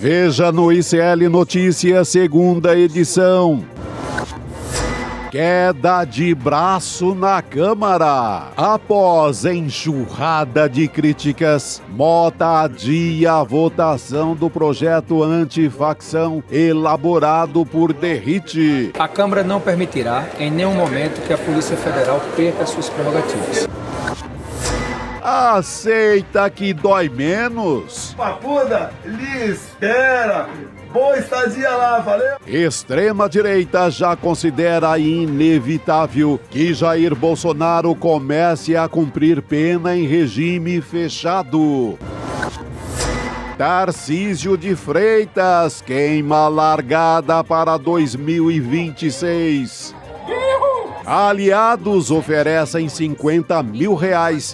Veja no ICL Notícias, segunda edição. Queda de braço na Câmara. Após enxurrada de críticas, Mota adia a votação do projeto antifacção elaborado por Derrite. A Câmara não permitirá, em nenhum momento, que a Polícia Federal perca suas prerrogativas. Aceita que dói menos? Papuda, lhe espera. Boa estadia lá, valeu? Extrema-direita já considera inevitável que Jair Bolsonaro comece a cumprir pena em regime fechado. Tarcísio de Freitas queima largada para 2026. Aliados oferecem R$50 mil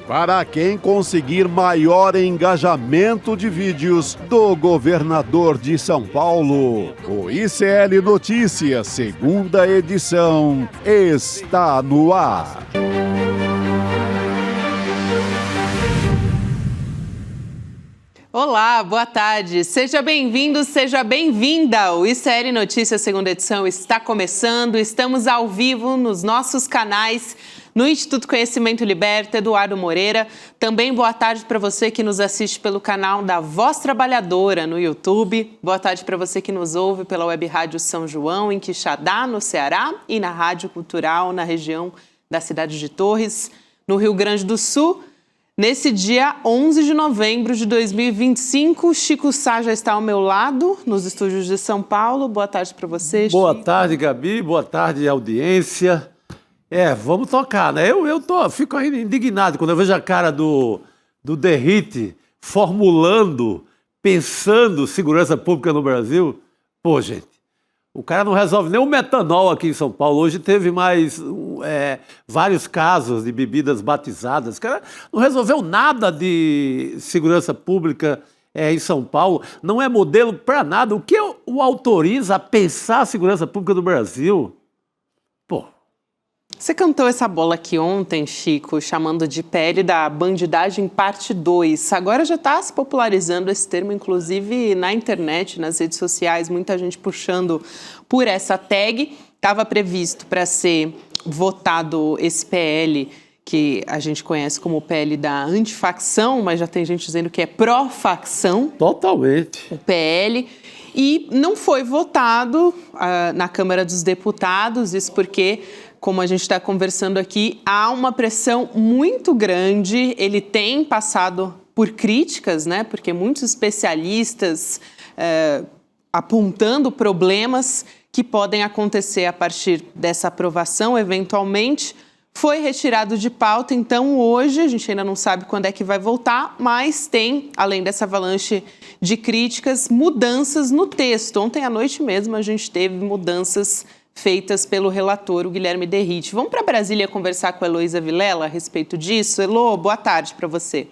para quem conseguir maior engajamento de vídeos do governador de São Paulo. O ICL Notícias, segunda edição, está no ar. Olá, boa tarde. Seja bem-vindo, seja bem-vinda. O ICL Notícias, segunda edição, está começando. Estamos ao vivo nos nossos canais, no Instituto Conhecimento Liberta, Eduardo Moreira. Também boa tarde para você que nos assiste pelo canal da Voz Trabalhadora no YouTube. Boa tarde para você que nos ouve pela Web Rádio São João, em Quixadá, no Ceará, e na Rádio Cultural, na região da cidade de Torres, no Rio Grande do Sul. Nesse dia 11 de novembro de 2025, Chico Sá já está ao meu lado, nos estúdios de São Paulo. Boa tarde para você, Chico. Boa tarde, Gabi. Boa tarde, audiência. Vamos tocar, né? Fico ainda indignado quando eu vejo a cara do Derrite formulando, pensando segurança pública no Brasil. Pô, gente, o cara não resolve nem o metanol aqui em São Paulo. Hoje teve mais vários casos de bebidas batizadas. O cara não resolveu nada de segurança pública em São Paulo. Não é modelo para nada. O que o autoriza a pensar a segurança pública do Brasil? Pô. Você cantou essa bola aqui ontem, Chico, chamando de PL da bandidagem parte 2. Agora já está se popularizando esse termo, inclusive na internet, nas redes sociais, muita gente puxando por essa tag. Estava previsto para ser votado esse PL, que a gente conhece como PL da antifacção, mas já tem gente dizendo que é pró-facção. Totalmente. O PL. E não foi votado na Câmara dos Deputados, isso porque, como a gente está conversando aqui, há uma pressão muito grande. Ele tem passado por críticas, né? Porque muitos especialistas apontando problemas que podem acontecer a partir dessa aprovação, eventualmente. Foi retirado de pauta, então hoje, a gente ainda não sabe quando é que vai voltar, mas tem, além dessa avalanche de críticas, mudanças no texto. Ontem à noite mesmo a gente teve mudanças feitas pelo relator, o Guilherme Derrite. Vamos para Brasília conversar com a Heloísa Vilela a respeito disso. Elô, boa tarde para você.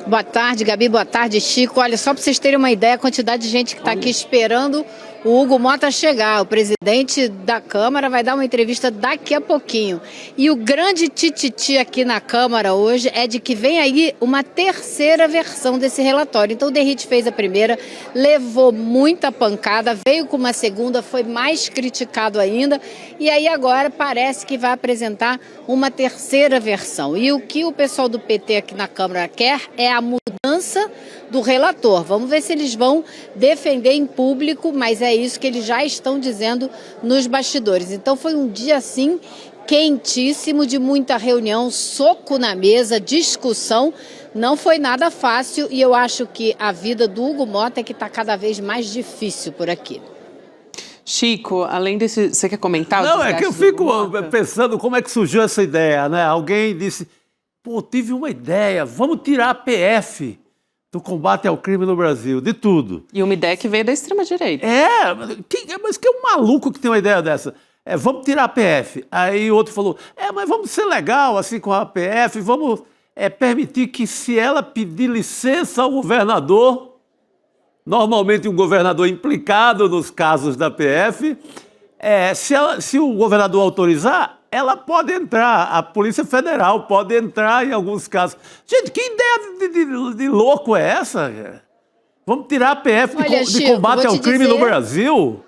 Boa tarde, Gabi. Boa tarde, Chico. Olha, só para vocês terem uma ideia, a quantidade de gente que está aqui esperando o Hugo Mota chegar. O presidente da Câmara vai dar uma entrevista daqui a pouquinho. E o grande tititi aqui na Câmara hoje é de que vem aí uma terceira versão desse relatório. Então o Derrite fez a primeira, levou muita pancada, veio com uma segunda, foi mais criticado ainda. E aí agora parece que vai apresentar uma terceira versão. E o que o pessoal do PT aqui na Câmara quer é a mudança do relator. Vamos ver se eles vão defender em público, mas é isso que eles já estão dizendo nos bastidores. Então foi um dia assim quentíssimo, de muita reunião, soco na mesa, discussão. Não foi nada fácil e eu acho que a vida do Hugo Mota é que está cada vez mais difícil por aqui. Chico, além desse... Você quer comentar? Não, é que eu fico pensando como é que surgiu essa ideia, né? Alguém disse, pô, tive uma ideia, vamos tirar a PF do combate ao crime no Brasil, de tudo. E uma ideia que veio da extrema-direita. Mas que é um maluco que tem uma ideia dessa? Vamos tirar a PF. Aí o outro falou, mas vamos ser legal assim com a PF, vamos permitir que, se ela pedir licença ao governador, normalmente um governador implicado nos casos da PF, se o governador autorizar, ela pode entrar, a Polícia Federal pode entrar em alguns casos. Gente, que ideia de louco é essa? Vamos tirar a PF Olha, de Chico, combate vou ao te crime no dizer- Brasil?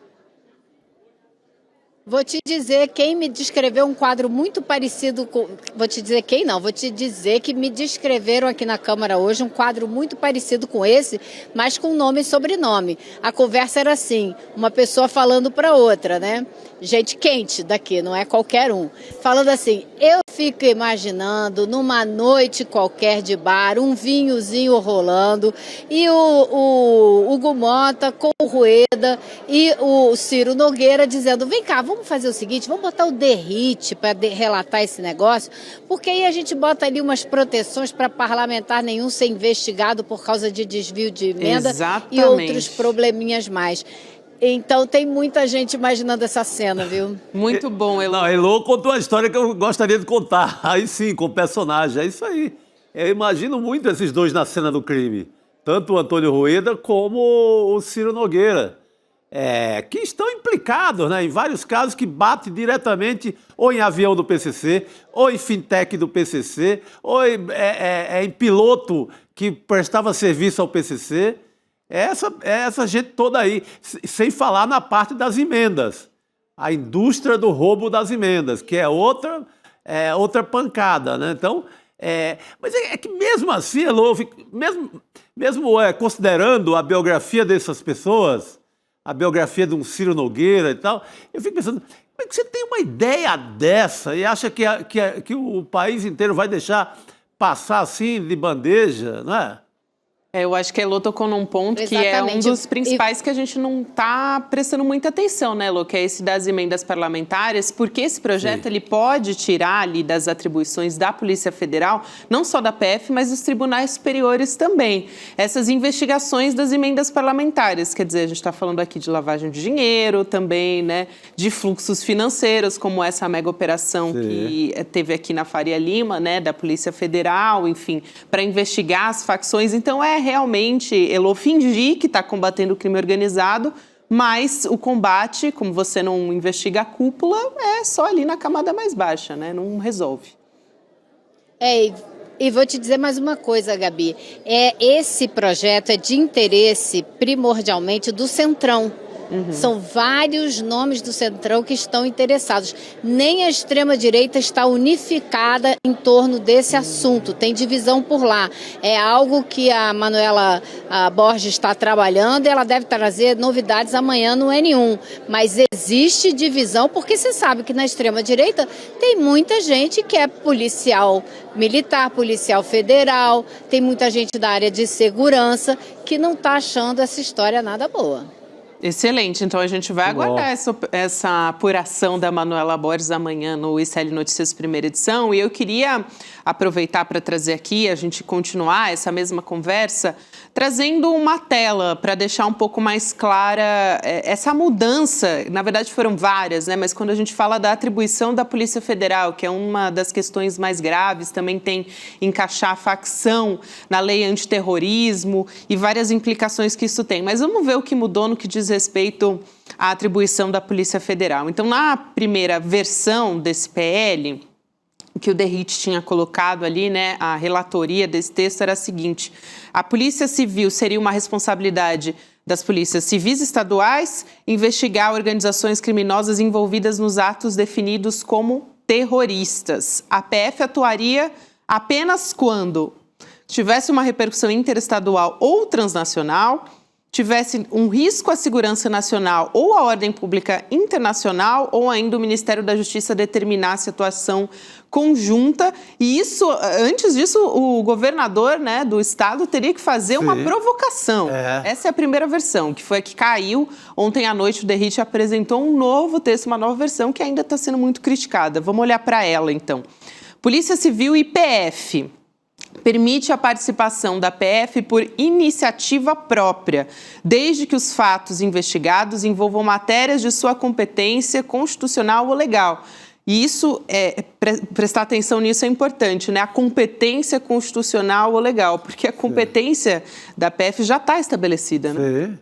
Vou te dizer quem me descreveu um quadro muito parecido com... Vou te dizer quem não, vou te dizer que me descreveram aqui na Câmara hoje um quadro muito parecido com esse, mas com nome e sobrenome. A conversa era assim, uma pessoa falando para outra, né? Gente quente daqui, não é qualquer um. Falando assim, eu fico imaginando numa noite qualquer de bar, um vinhozinho rolando, e o Hugo Mota com o Rueda e o Ciro Nogueira dizendo, vem cá, vamos fazer o seguinte, vamos botar o Derrite para relatar esse negócio, porque aí a gente bota ali umas proteções para parlamentar nenhum ser investigado por causa de desvio de emenda e outros probleminhas mais. Então tem muita gente imaginando essa cena, viu? Muito bom, Elô. Não, Elô contou uma história que eu gostaria de contar. Aí sim, com o personagem. É isso aí. Eu imagino muito esses dois na cena do crime. Tanto o Antônio Rueda como o Ciro Nogueira. Que estão implicados, né, em vários casos que batem diretamente ou em avião do PCC, ou em fintech do PCC, ou em piloto que prestava serviço ao PCC. Essa gente toda aí, sem falar na parte das emendas. A indústria do roubo das emendas, que é outra pancada, né? Então, mas é que mesmo assim, Elô, mesmo considerando a biografia dessas pessoas, a biografia de um Ciro Nogueira e tal, eu fico pensando, como é que você tem uma ideia dessa e acha que o país inteiro vai deixar passar assim de bandeja, não é? Eu acho que a Elô tocou num ponto que é um dos principais que a gente não está prestando muita atenção, né, Elô? Que é esse das emendas parlamentares, porque esse projeto ele pode tirar ali das atribuições da Polícia Federal, não só da PF, mas dos tribunais superiores também. Essas investigações das emendas parlamentares, quer dizer, a gente está falando aqui de lavagem de dinheiro também, né, de fluxos financeiros, como essa mega operação que teve aqui na Faria Lima, né, da Polícia Federal, enfim, para investigar as facções. Então, realmente, Elô, fingir que está combatendo o crime organizado, mas o combate, como você não investiga a cúpula, é só ali na camada mais baixa, né? Não resolve. E vou te dizer mais uma coisa, Gabi. Esse projeto é de interesse primordialmente do Centrão. São vários nomes do Centrão que estão interessados. Nem a extrema-direita está unificada em torno desse assunto. Tem divisão por lá. É algo que a Manuela Borges está trabalhando e ela deve trazer novidades amanhã no N1. Mas existe divisão porque você sabe que na extrema-direita tem muita gente que é policial militar, policial federal, tem muita gente da área de segurança que não está achando essa história nada boa. Excelente, então a gente vai aguardar essa apuração da Manuela Borges amanhã no ICL Notícias Primeira Edição, e eu queria aproveitar para trazer aqui, a gente continuar essa mesma conversa, trazendo uma tela para deixar um pouco mais clara essa mudança, na verdade foram várias, né? Mas quando a gente fala da atribuição da Polícia Federal, que é uma das questões mais graves, também tem encaixar a facção na lei antiterrorismo e várias implicações que isso tem. Mas vamos ver o que mudou no que diz respeito à atribuição da Polícia Federal. Então, na primeira versão desse PL, que o Derrite tinha colocado ali, né, a relatoria desse texto era a seguinte: a Polícia Civil seria uma responsabilidade das polícias civis estaduais investigar organizações criminosas envolvidas nos atos definidos como terroristas. A PF atuaria apenas quando tivesse uma repercussão interestadual ou transnacional, tivesse um risco à segurança nacional ou à ordem pública internacional, ou ainda o Ministério da Justiça determinasse atuação conjunta. E isso, antes disso, o governador, né, do estado teria que fazer uma provocação. Essa é a primeira versão, que foi a que caiu. Ontem à noite o Derrite apresentou um novo texto, uma nova versão que ainda está sendo muito criticada. Vamos olhar para ela, então. Polícia Civil e PF. Permite a participação da PF por iniciativa própria, desde que os fatos investigados envolvam matérias de sua competência constitucional ou legal. E isso, prestar atenção nisso é importante, né? A competência constitucional ou legal, porque a competência da PF já está estabelecida, né?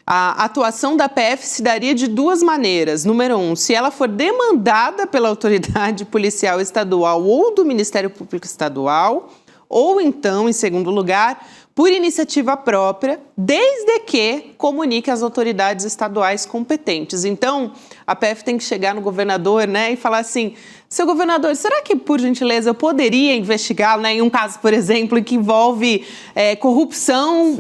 A atuação da PF se daria de duas maneiras. Número 1, se ela for demandada pela autoridade policial estadual ou do Ministério Público Estadual, ou então, em segundo lugar, por iniciativa própria, desde que comunique às autoridades estaduais competentes. Então, a PF tem que chegar no governador, né, e falar assim: seu governador, será que, por gentileza, eu poderia investigar, né, em um caso, por exemplo, que envolve corrupção,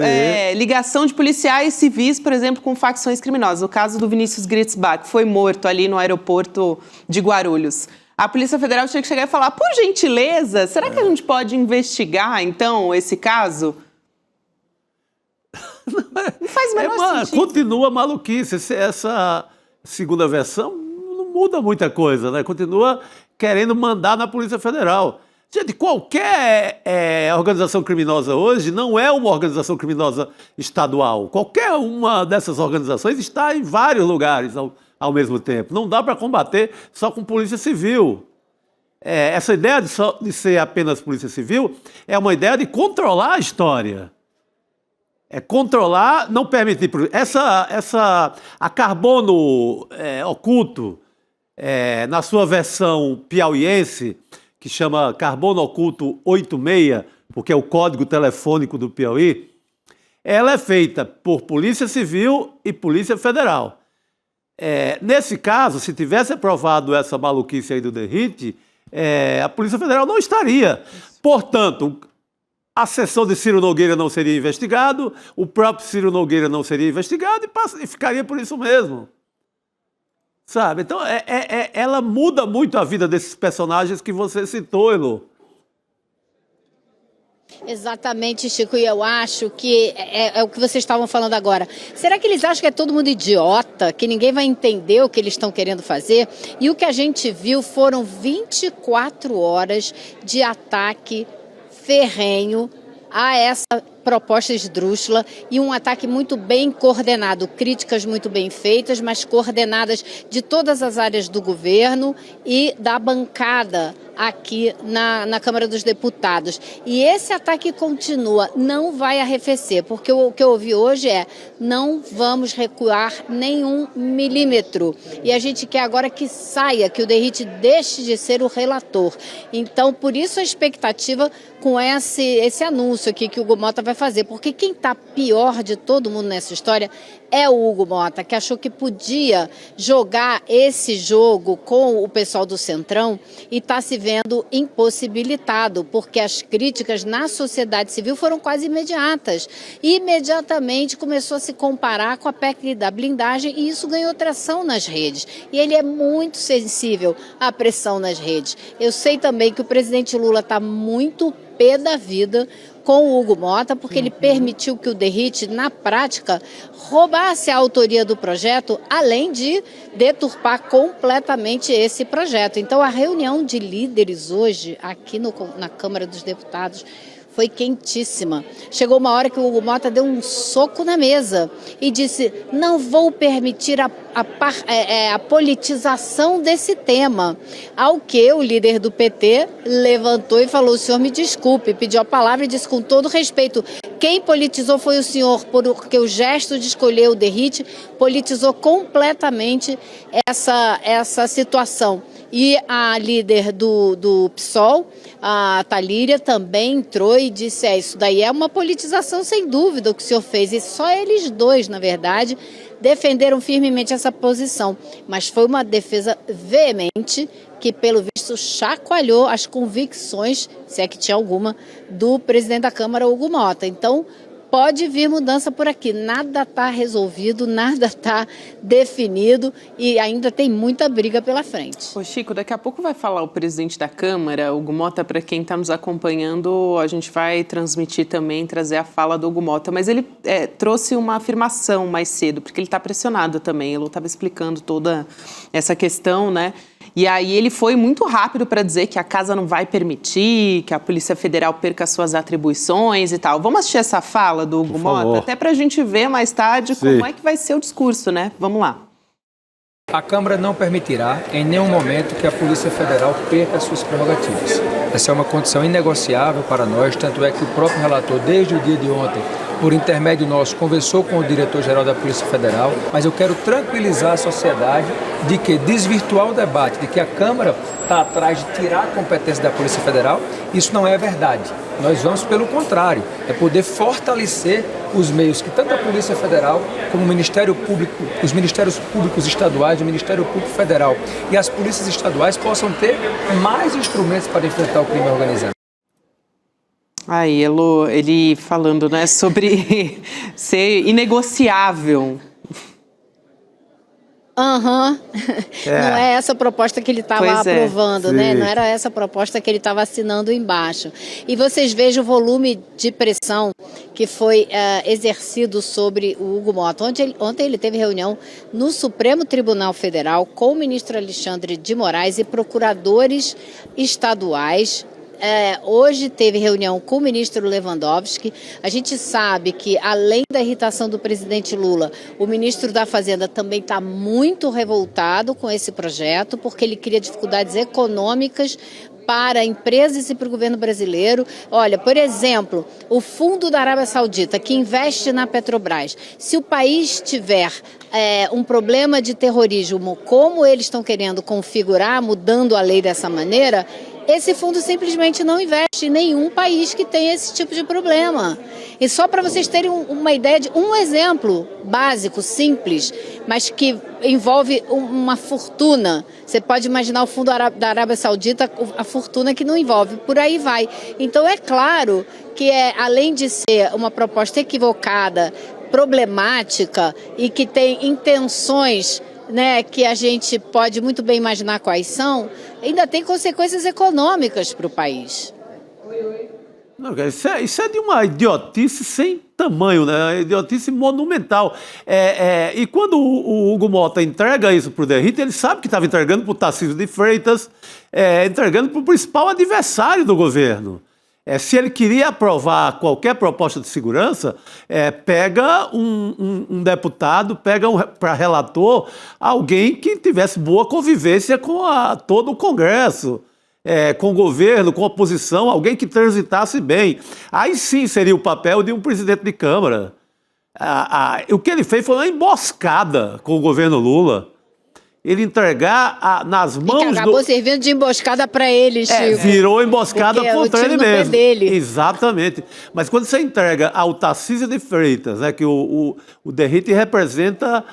ligação de policiais civis, por exemplo, com facções criminosas? O caso do Vinícius Gritzbach, que foi morto ali no aeroporto de Guarulhos. A Polícia Federal tinha que chegar e falar: por gentileza, será que a gente pode investigar, então, esse caso? Não faz o menor sentido. Continua maluquice. Essa segunda versão não muda muita coisa, né? Continua querendo mandar na Polícia Federal. Gente, qualquer organização criminosa hoje não é uma organização criminosa estadual. Qualquer uma dessas organizações está em vários lugares ao mesmo tempo. Não dá para combater só com polícia civil. Essa ideia de ser apenas polícia civil é uma ideia de controlar a história. Controlar, não permitir. A Carbono Oculto, na sua versão piauiense, que chama Carbono Oculto 86, porque é o código telefônico do Piauí, ela é feita por Polícia Civil e Polícia Federal. Nesse caso, se tivesse aprovado essa maluquice aí do Derrite, a Polícia Federal não estaria. Portanto, a seção de Ciro Nogueira não seria investigado, o próprio Ciro Nogueira não seria investigado e ficaria por isso mesmo. Sabe? Então, ela muda muito a vida desses personagens que você citou, Elô. Exatamente, Chico, e eu acho que é o que vocês estavam falando agora. Será que eles acham que é todo mundo idiota, que ninguém vai entender o que eles estão querendo fazer? E o que a gente viu foram 24 horas de ataque ferrenho a essa proposta esdrúxula e um ataque muito bem coordenado, críticas muito bem feitas, mas coordenadas de todas as áreas do governo e da bancada aqui na Câmara dos Deputados. E esse ataque continua, não vai arrefecer, porque o que eu ouvi hoje não vamos recuar nenhum milímetro. E a gente quer agora que saia, que o Derrite deixe de ser o relator. Então, por isso a expectativa com esse anúncio aqui que o Hugo Mota vai fazer, porque quem está pior de todo mundo nessa história é o Hugo Mota, que achou que podia jogar esse jogo com o pessoal do Centrão e está se vendo impossibilitado, porque as críticas na sociedade civil foram quase imediatas. E imediatamente começou a se comparar com a PEC da blindagem e isso ganhou tração nas redes. E ele é muito sensível à pressão nas redes. Eu sei também que o presidente Lula está muito pé da vida com o Hugo Mota, porque ele permitiu que o Derrite, na prática, roubasse a autoria do projeto, além de deturpar completamente esse projeto. Então, a reunião de líderes hoje, aqui na Câmara dos Deputados, foi quentíssima. Chegou uma hora que o Hugo Mota deu um soco na mesa e disse: não vou permitir a politização desse tema. Ao que o líder do PT levantou e falou: o senhor me desculpe, pediu a palavra e disse com todo respeito: quem politizou foi o senhor, porque o gesto de escolher o Derrite politizou completamente essa situação. E a líder do PSOL, a Talíria, também entrou e disse: isso daí é uma politização sem dúvida o que o senhor fez. E só eles dois, na verdade, defenderam firmemente essa posição. Mas foi uma defesa veemente que, pelo visto, chacoalhou as convicções, se é que tinha alguma, do presidente da Câmara, Hugo Mota. Então, pode vir mudança por aqui. Nada está resolvido, nada está definido e ainda tem muita briga pela frente. Ô Chico, daqui a pouco vai falar o presidente da Câmara, Hugo Mota. Para quem está nos acompanhando, a gente vai transmitir também, trazer a fala do Hugo Mota. Mas ele trouxe uma afirmação mais cedo, porque ele está pressionado também. Ele estava explicando toda essa questão, né? E aí ele foi muito rápido para dizer que a casa não vai permitir, que a Polícia Federal perca suas atribuições e tal. Vamos assistir essa fala do Hugo Mota? Até para a gente ver mais tarde como é que vai ser o discurso, né? Vamos lá. A Câmara não permitirá, em nenhum momento, que a Polícia Federal perca suas prerrogativas. Essa é uma condição inegociável para nós, tanto é que o próprio relator, desde o dia de ontem, por intermédio nosso, conversou com o diretor-geral da Polícia Federal, mas eu quero tranquilizar a sociedade de que desvirtuar o debate, de que a Câmara está atrás de tirar a competência da Polícia Federal, isso não é verdade. Nós vamos pelo contrário, é poder fortalecer os meios que tanto a Polícia Federal como o Ministério Público, os Ministérios Públicos Estaduais, o Ministério Público Federal e as polícias estaduais possam ter mais instrumentos para enfrentar o crime organizado. Aí, Elô, ele falando, né, sobre ser inegociável. Não é essa a proposta que ele estava aprovando, né? Não era essa a proposta que ele estava assinando embaixo. E vocês vejam o volume de pressão que foi exercido sobre o Hugo Mota. Ontem ele teve reunião no Supremo Tribunal Federal com o ministro Alexandre de Moraes e procuradores estaduais. Hoje teve reunião com o ministro Lewandowski. A gente sabe que, além da irritação do presidente Lula, o ministro da Fazenda também está muito revoltado com esse projeto, porque ele cria dificuldades econômicas para empresas e para o governo brasileiro. Olha, por exemplo, o fundo da Arábia Saudita, que investe na Petrobras, se o país tiver um problema de terrorismo, como eles estão querendo configurar, mudando a lei dessa maneira, esse fundo simplesmente não investe em nenhum país que tenha esse tipo de problema. E só para vocês terem uma ideia de um exemplo básico, simples, mas que envolve uma fortuna. Você pode imaginar o fundo da Arábia Saudita, a fortuna que não envolve, por aí vai. Então é claro que além de ser uma proposta equivocada, problemática e que tem intenções, né, que a gente pode muito bem imaginar quais são, ainda tem consequências econômicas para o país. Não, isso é de uma idiotice sem tamanho, né? Idiotice monumental. E quando o Hugo Mota entrega isso para o Derrite, ele sabe que estava entregando para o Tarcísio de Freitas, entregando para o principal adversário do governo. Se ele queria aprovar qualquer proposta de segurança, pega um deputado, pega para relator alguém que tivesse boa convivência com todo o Congresso, com o governo, com a oposição, alguém que transitasse bem. Aí sim seria o papel de um presidente de Câmara. O que ele fez foi uma emboscada com o governo Lula. Ele entregar nas mãos do... Acabou servindo de emboscada para ele, Chico. Virou emboscada contra ele mesmo. Dele. Exatamente. Mas quando você entrega ao Tarcísio de Freitas, que o Derrite representa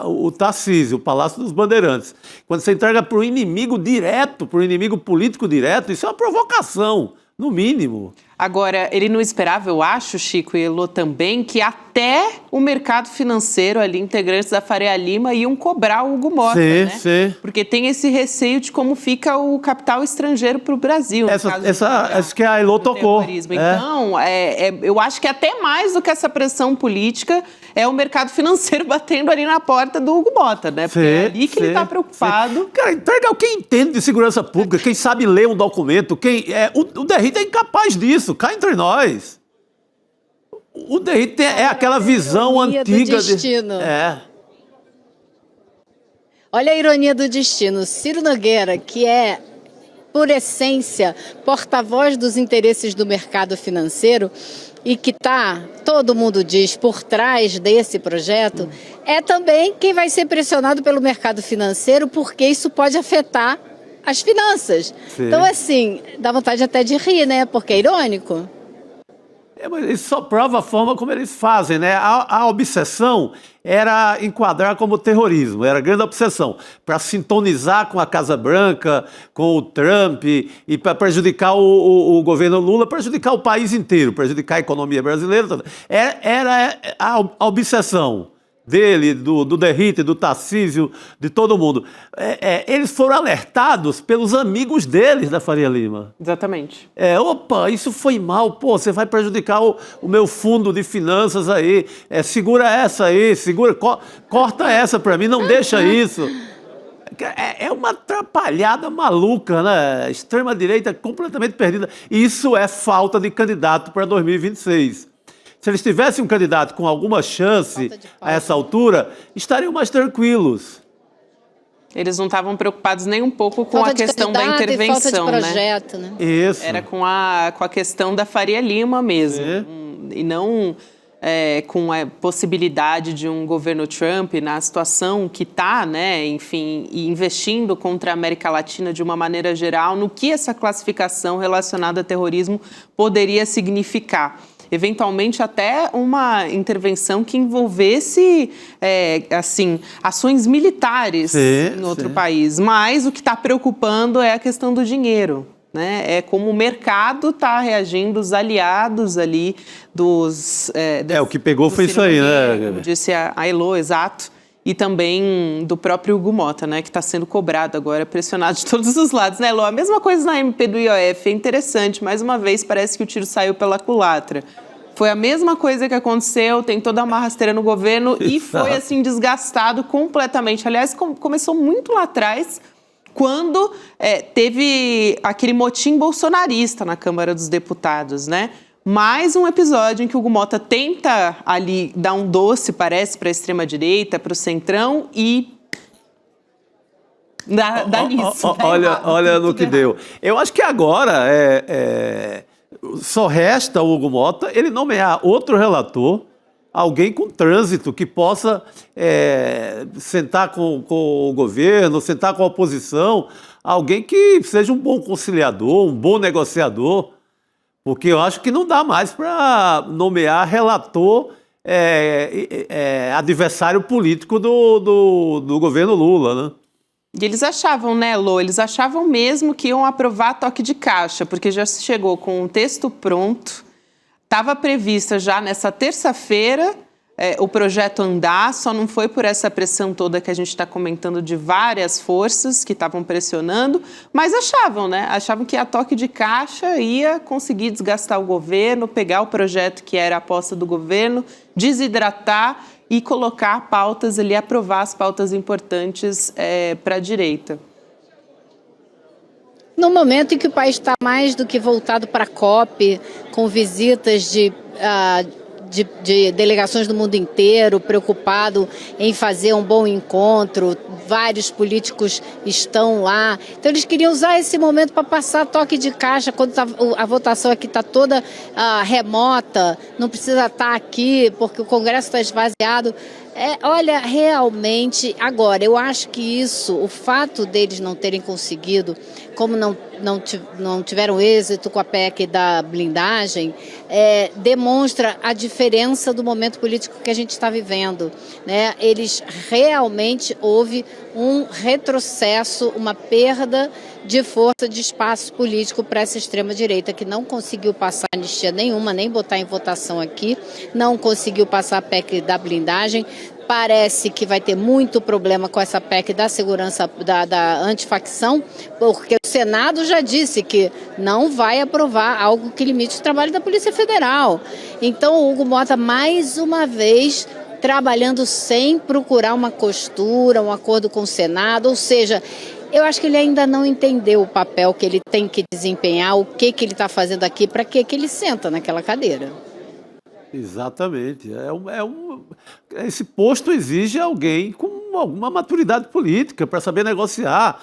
o Tarcísio, o Palácio dos Bandeirantes. Quando você entrega para o inimigo direto, para o inimigo político direto, isso é uma provocação, no mínimo. Agora, ele não esperava, eu acho, Chico e Elô também, que até o mercado financeiro ali, integrantes da Faria Lima, iam cobrar o Hugo Mota, né? Sim. Porque tem esse receio de como fica o capital estrangeiro para o Brasil. Essa que a Elô tocou. Então, eu acho que até mais do que essa pressão política é o mercado financeiro batendo ali na porta do Hugo Mota, né? Porque é ali que ele está preocupado. Cara, entrega quem entende de segurança pública, quem sabe ler um documento, o Derrite é incapaz disso. Cá entre nós. O Derrite é aquela visão antiga. Do destino. Olha a ironia do destino. Ciro Nogueira, que é, por essência, porta-voz dos interesses do mercado financeiro e que está, todo mundo diz, por trás desse projeto, é também quem vai ser pressionado pelo mercado financeiro, porque isso pode afetar as finanças. Sim. Então, assim, dá vontade até de rir, né? Porque é irônico. Mas isso só prova a forma como eles fazem, né? A obsessão era enquadrar como terrorismo, era a grande obsessão, para sintonizar com a Casa Branca, com o Trump, e para prejudicar o governo Lula, prejudicar o país inteiro, prejudicar a economia brasileira. Era a obsessão dele, do Derrite, do Tarcísio, de todo mundo. Eles foram alertados pelos amigos deles da Faria Lima. Exatamente. Opa, isso foi mal, você vai prejudicar o meu fundo de finanças aí, segura essa aí, corta essa para mim, não deixa isso. É uma atrapalhada maluca, né? Extrema-direita completamente perdida. Isso é falta de candidato para 2026. Se eles tivessem um candidato com alguma chance a essa altura, estariam mais tranquilos. Eles não estavam preocupados nem um pouco com a questão da intervenção, falta de projeto, né? Isso. Era com a questão da Faria Lima mesmo. e não com a possibilidade de um governo Trump na situação que está, né, enfim, e investindo contra a América Latina de uma maneira geral, no que essa classificação relacionada a terrorismo poderia significar. Eventualmente até uma intervenção que envolvesse, ações militares em outro país. Mas o que está preocupando é a questão do dinheiro, né? É como o mercado está reagindo, os aliados ali dos... o que pegou foi isso aí, né? Como disse a Elo, exato. E também do próprio Hugo Motta, né, que está sendo cobrado agora, pressionado de todos os lados, né, Elo? A mesma coisa na MP do IOF, é interessante, mais uma vez parece que o tiro saiu pela culatra. Foi a mesma coisa que aconteceu, tem toda uma rasteira no governo e foi, assim, desgastado completamente. Aliás, começou muito lá atrás, quando teve aquele motim bolsonarista na Câmara dos Deputados, né? Mais um episódio em que o Hugo Motta tenta ali dar um doce, parece, para a extrema-direita, para o centrão e dá nisso. Olha no que deu. Eu acho que agora só resta o Hugo Motta ele nomear outro relator, alguém com trânsito que possa sentar com o governo, sentar com a oposição, alguém que seja um bom conciliador, um bom negociador. Porque eu acho que não dá mais para nomear relator adversário político do governo Lula, né? E eles achavam, né, Lô? Eles achavam mesmo que iam aprovar toque de caixa, porque já se chegou com um texto pronto, estava prevista já nessa terça-feira o projeto andar, só não foi por essa pressão toda que a gente está comentando de várias forças que estavam pressionando, mas achavam, né? Achavam que a toque de caixa ia conseguir desgastar o governo, pegar o projeto que era a aposta do governo, desidratar e colocar pautas ali, aprovar as pautas importantes para a direita. No momento em que o país está mais do que voltado para a COP, com visitas de delegações do mundo inteiro, preocupado em fazer um bom encontro, vários políticos estão lá. Então eles queriam usar esse momento para passar toque de caixa, quando a votação aqui está toda remota, não precisa estar aqui porque o Congresso está esvaziado. Olha, realmente, agora, eu acho que o fato deles não terem conseguido, como não tiveram êxito com a PEC da blindagem, demonstra a diferença do momento político que a gente está vivendo, né? Eles realmente houve um retrocesso, uma perda de força, de espaço político para essa extrema-direita, que não conseguiu passar anistia nenhuma, nem botar em votação aqui, não conseguiu passar a PEC da blindagem. Parece que vai ter muito problema com essa PEC da segurança, da antifacção, porque o Senado já disse que não vai aprovar algo que limite o trabalho da Polícia Federal. Então, o Hugo Motta, mais uma vez, trabalhando sem procurar uma costura, um acordo com o Senado, ou seja, eu acho que ele ainda não entendeu o papel que ele tem que desempenhar, o que ele está fazendo aqui, para que ele senta naquela cadeira. Exatamente. Esse posto exige alguém com alguma maturidade política para saber negociar.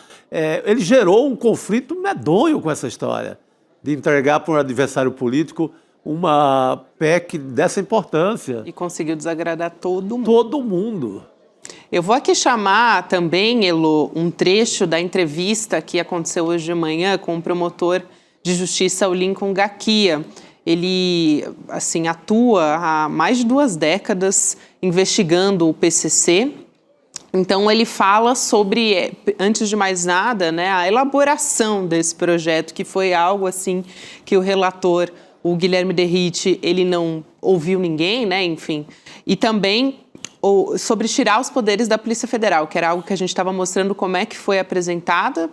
Ele gerou um conflito medonho com essa história de entregar para um adversário político uma PEC dessa importância. E conseguiu desagradar todo mundo. Todo mundo. Eu vou aqui chamar também, Elo, um trecho da entrevista que aconteceu hoje de manhã com o promotor de justiça, o Lincoln Gakia. Ele, assim, atua há mais de 2 décadas investigando o PCC. Então, ele fala sobre, antes de mais nada, né, a elaboração desse projeto, que foi algo, assim, que o relator, o Guilherme Derrite, ele não ouviu ninguém, né, enfim. E também sobre tirar os poderes da Polícia Federal, que era algo que a gente estava mostrando como é que foi apresentado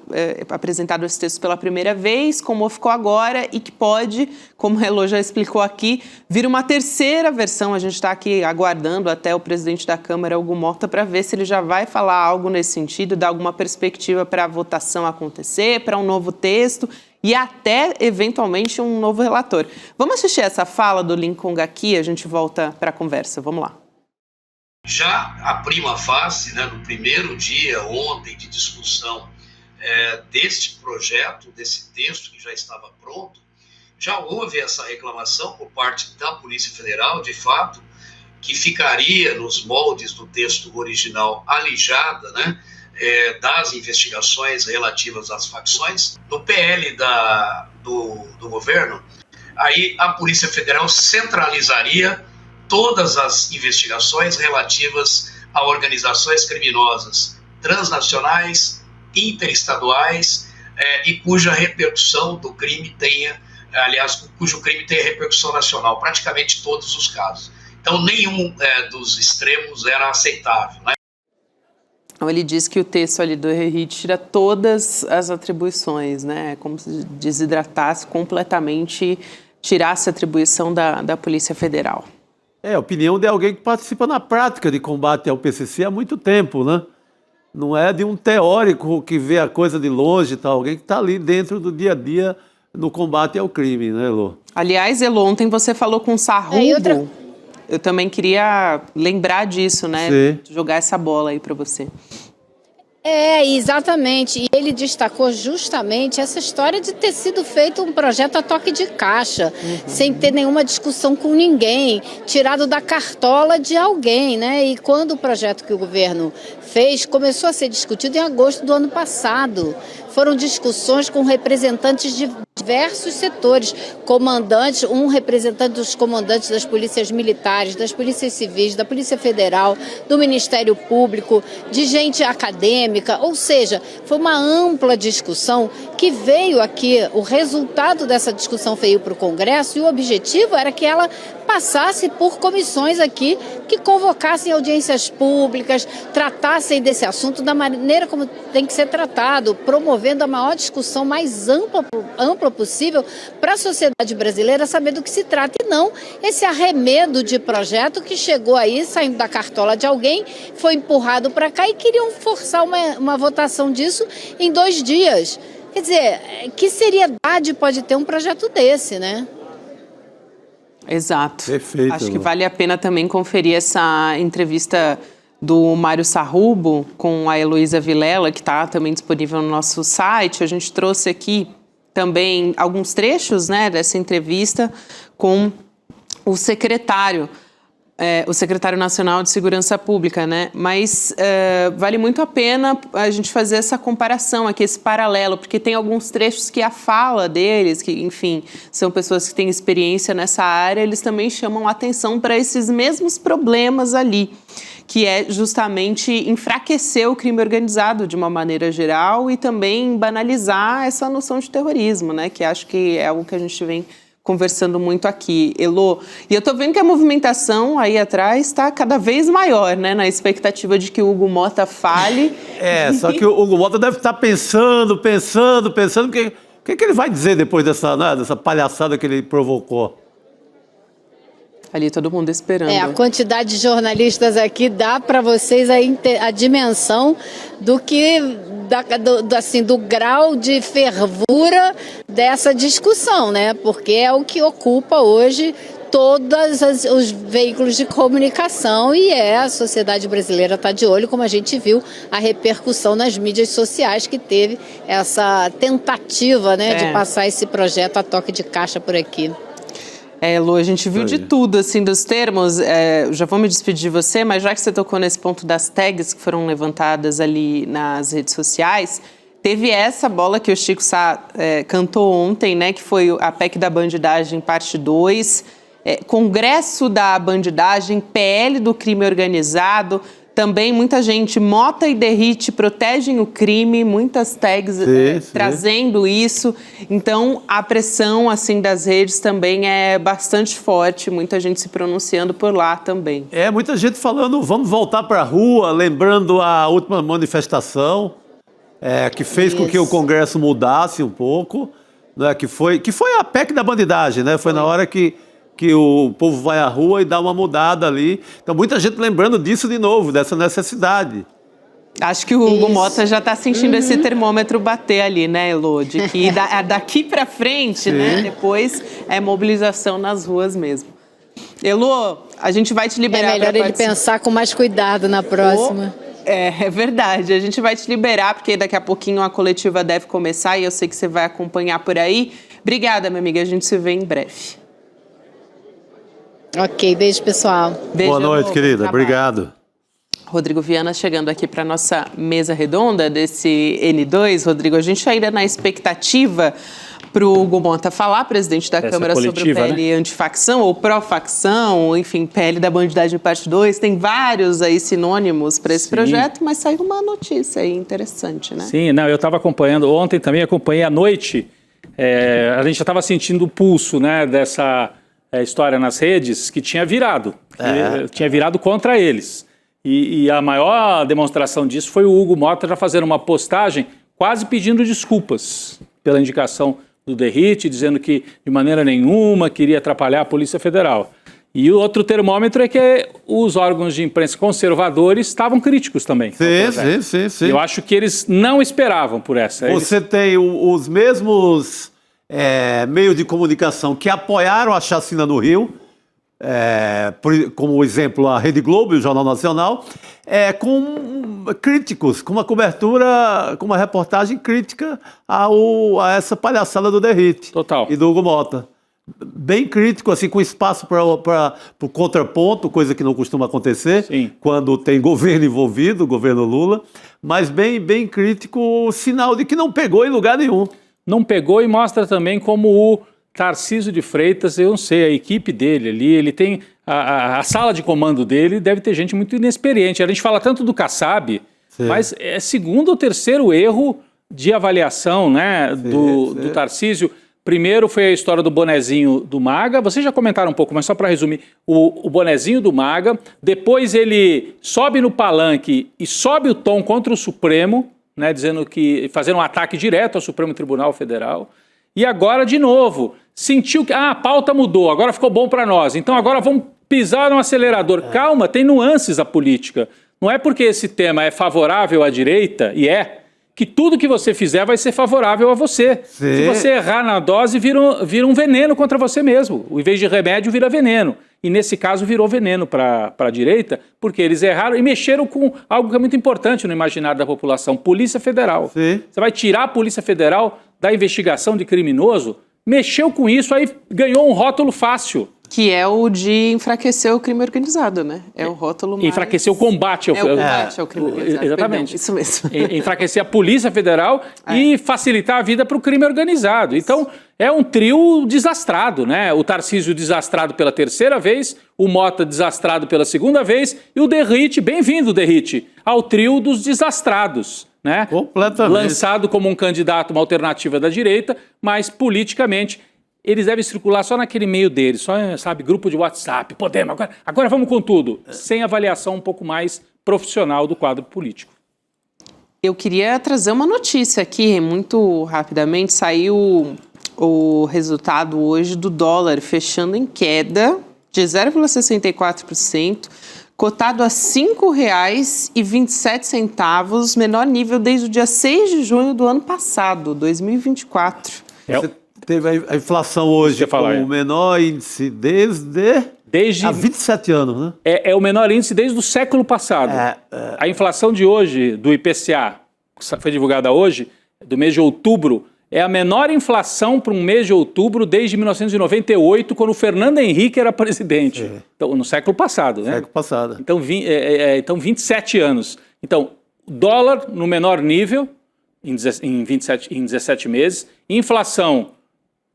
esse texto pela primeira vez, como ficou agora e que pode, como o Elo já explicou aqui, vir uma terceira versão. A gente está aqui aguardando até o presidente da Câmara, Hugo Motta, para ver se ele já vai falar algo nesse sentido, dar alguma perspectiva para a votação acontecer, para um novo texto e até, eventualmente, um novo relator. Vamos assistir essa fala do Lincoln Gakia, a gente volta para a conversa. Vamos lá. Já a prima facie, né, no primeiro dia, ontem, de discussão deste projeto, desse texto que já estava pronto, Já houve essa reclamação por parte da Polícia Federal, de fato, que ficaria nos moldes do texto original alijada, né, das investigações relativas às facções. No PL do governo, aí a Polícia Federal centralizaria todas as investigações relativas a organizações criminosas transnacionais, interestaduais, e cuja repercussão do crime tenha, aliás, cujo crime tenha repercussão nacional, praticamente todos os casos. Então, nenhum dos extremos era aceitável, né? Então, ele diz que o texto ali do Herrit tira todas as atribuições, né? Como se desidratasse completamente, tirasse a atribuição da Polícia Federal. É a opinião de alguém que participa na prática de combate ao PCC há muito tempo, né? Não é de um teórico que vê a coisa de longe, tá? Alguém que está ali dentro do dia a dia no combate ao crime, né, Elô? Aliás, Elô, ontem você falou com o Sarrubo. Eu também queria lembrar disso, né? Sim. Jogar essa bola aí para você. Exatamente. E ele destacou justamente essa história de ter sido feito um projeto a toque de caixa, sem ter nenhuma discussão com ninguém, tirado da cartola de alguém, né? E quando o projeto que o governo fez começou a ser discutido em agosto do ano passado, foram discussões com representantes de diversos setores, comandantes, um representante dos comandantes das polícias militares, das polícias civis, da Polícia Federal, do Ministério Público, de gente acadêmica, ou seja, foi uma ampla discussão que veio aqui, o resultado dessa discussão veio para o Congresso e o objetivo era que ela passasse por comissões aqui que convocassem audiências públicas, tratassem desse assunto da maneira como tem que ser tratado, promovendo a maior discussão mais ampla possível para a sociedade brasileira saber do que se trata e não esse arremedo de projeto que chegou aí, saindo da cartola de alguém, foi empurrado para cá e queriam forçar uma votação disso em 2 dias. Quer dizer, que seriedade pode ter um projeto desse, né? Exato. Perfeito. Acho que vale a pena também conferir essa entrevista do Mário Sarrubo com a Heloísa Vilela, que está também disponível no nosso site. A gente trouxe aqui também alguns trechos, né, dessa entrevista com o secretário nacional de segurança pública, né? Mas vale muito a pena a gente fazer essa comparação aqui, esse paralelo, porque tem alguns trechos que a fala deles, que, enfim, são pessoas que têm experiência nessa área, eles também chamam atenção para esses mesmos problemas ali, que é justamente enfraquecer o crime organizado de uma maneira geral e também banalizar essa noção de terrorismo, né? Que acho que é algo que a gente vem conversando muito aqui, Elô. E eu tô vendo que a movimentação aí atrás está cada vez maior, né? Na expectativa de que o Hugo Motta fale. Só que o Hugo Motta deve estar pensando, o que ele vai dizer depois dessa palhaçada que ele provocou? Ali todo mundo esperando. A quantidade de jornalistas aqui dá para vocês a dimensão do que, do grau de fervura dessa discussão, né? Porque é o que ocupa hoje todos os veículos de comunicação e a sociedade brasileira está de olho, como a gente viu a repercussão nas mídias sociais que teve essa tentativa, né, de passar esse projeto a toque de caixa por aqui. Lu, a gente viu de tudo, assim, dos termos. Já vou me despedir de você, mas já que você tocou nesse ponto das tags que foram levantadas ali nas redes sociais, teve essa bola que o Chico Sá cantou ontem, né, que foi a PEC da bandidagem, parte 2, Congresso da bandidagem, PL do crime organizado. Também muita gente, Mota e Derrite protegem o crime, muitas tags trazendo isso. Então, a pressão assim, das redes também é bastante forte, muita gente se pronunciando por lá também. Muita gente falando, vamos voltar para a rua, lembrando a última manifestação, que fez com que o Congresso mudasse um pouco, né, que foi a PEC da bandidagem, né? Foi na hora que o povo vai à rua e dá uma mudada ali. Então, muita gente lembrando disso de novo, dessa necessidade. Acho que o Hugo Motta já está sentindo esse termômetro bater ali, né, Elô? De que daqui para frente, né, depois é mobilização nas ruas mesmo. Elô, a gente vai te liberar. É melhor ele pensar com mais cuidado na próxima. É verdade, a gente vai te liberar, porque daqui a pouquinho a coletiva deve começar e eu sei que você vai acompanhar por aí. Obrigada, minha amiga. A gente se vê em breve. Ok, beijo, pessoal. Beijo, Boa noite, amor. querida. Bom trabalho. Obrigado. Rodrigo Viana chegando aqui para nossa mesa redonda desse N2. Rodrigo, a gente ainda na expectativa para o Hugo Mota falar, presidente da Câmara, sobre o PL antifacção ou pró-facção, enfim, PL da bandidagem parte 2. Tem vários aí sinônimos para esse projeto, mas saiu uma notícia aí interessante, né? Sim, não, eu estava acompanhando, ontem também acompanhei à noite, a gente já estava sentindo o pulso, né, dessa história nas redes que tinha virado contra eles. E a maior demonstração disso foi o Hugo Mota já fazendo uma postagem quase pedindo desculpas pela indicação do Derrite, dizendo que de maneira nenhuma queria atrapalhar a Polícia Federal. E o outro termômetro é que os órgãos de imprensa conservadores estavam críticos também. Sim. Eu acho que eles não esperavam por essa. Você tem os mesmos meios de comunicação que apoiaram a chacina no Rio, como exemplo a Rede Globo e o Jornal Nacional, com críticos, com uma cobertura, com uma reportagem crítica a essa palhaçada do Derrite. Total. E do Hugo Mota. Bem crítico, assim, com espaço para o contraponto, coisa que não costuma acontecer. Sim. Quando tem governo envolvido, governo Lula, mas bem crítico, sinal de que não pegou em lugar nenhum. Não pegou e mostra também como o Tarcísio de Freitas, eu não sei, a equipe dele ali, ele tem a sala de comando dele, deve ter gente muito inexperiente. A gente fala tanto do Kassab, mas é segundo ou terceiro erro de avaliação, né, do Tarcísio. Primeiro foi a história do bonezinho do Maga, vocês já comentaram um pouco, mas só para resumir, o bonezinho do Maga, depois ele sobe no palanque e sobe o tom contra o Supremo, né, dizendo que fazendo um ataque direto ao Supremo Tribunal Federal. E agora, de novo, sentiu que a pauta mudou, agora ficou bom para nós, então agora vamos pisar no acelerador. Calma, tem nuances a política. Não é porque esse tema é favorável à direita, que tudo que você fizer vai ser favorável a você. Sim. Se você errar na dose, vira um veneno contra você mesmo. Em vez de remédio, vira veneno. E nesse caso virou veneno para a direita, porque eles erraram e mexeram com algo que é muito importante no imaginário da população, Polícia Federal. Sim. Você vai tirar a Polícia Federal da investigação de criminoso, mexeu com isso, aí ganhou um rótulo fácil. Que é o de enfraquecer o crime organizado, né? É o rótulo mais... Enfraquecer o combate ao crime organizado. Exatamente. Perdão, isso mesmo. Enfraquecer a Polícia Federal e facilitar a vida para o crime organizado. Então, é um trio desastrado, né? O Tarcísio desastrado pela terceira vez, o Mota desastrado pela segunda vez e o Derrite, bem-vindo, Derrite, ao trio dos desastrados, né? Completamente. Lançado como um candidato, uma alternativa da direita, mas politicamente eles devem circular só naquele meio deles, só, sabe, grupo de WhatsApp, podemos, agora vamos com tudo, sem avaliação um pouco mais profissional do quadro político. Eu queria trazer uma notícia aqui, muito rapidamente, saiu o resultado hoje do dólar fechando em queda de 0,64%, cotado a R$ 5,27, menor nível desde o dia 6 de junho do ano passado, 2024. Você teve a inflação hoje com o menor índice desde há 27 anos, né? É o menor índice desde o século passado. A inflação de hoje, do IPCA, que foi divulgada hoje, do mês de outubro, é a menor inflação para um mês de outubro desde 1998, quando o Fernando Henrique era presidente. Então, no século passado, né? Século passado. Então, 27 anos. Então, dólar no menor nível em 17 meses, inflação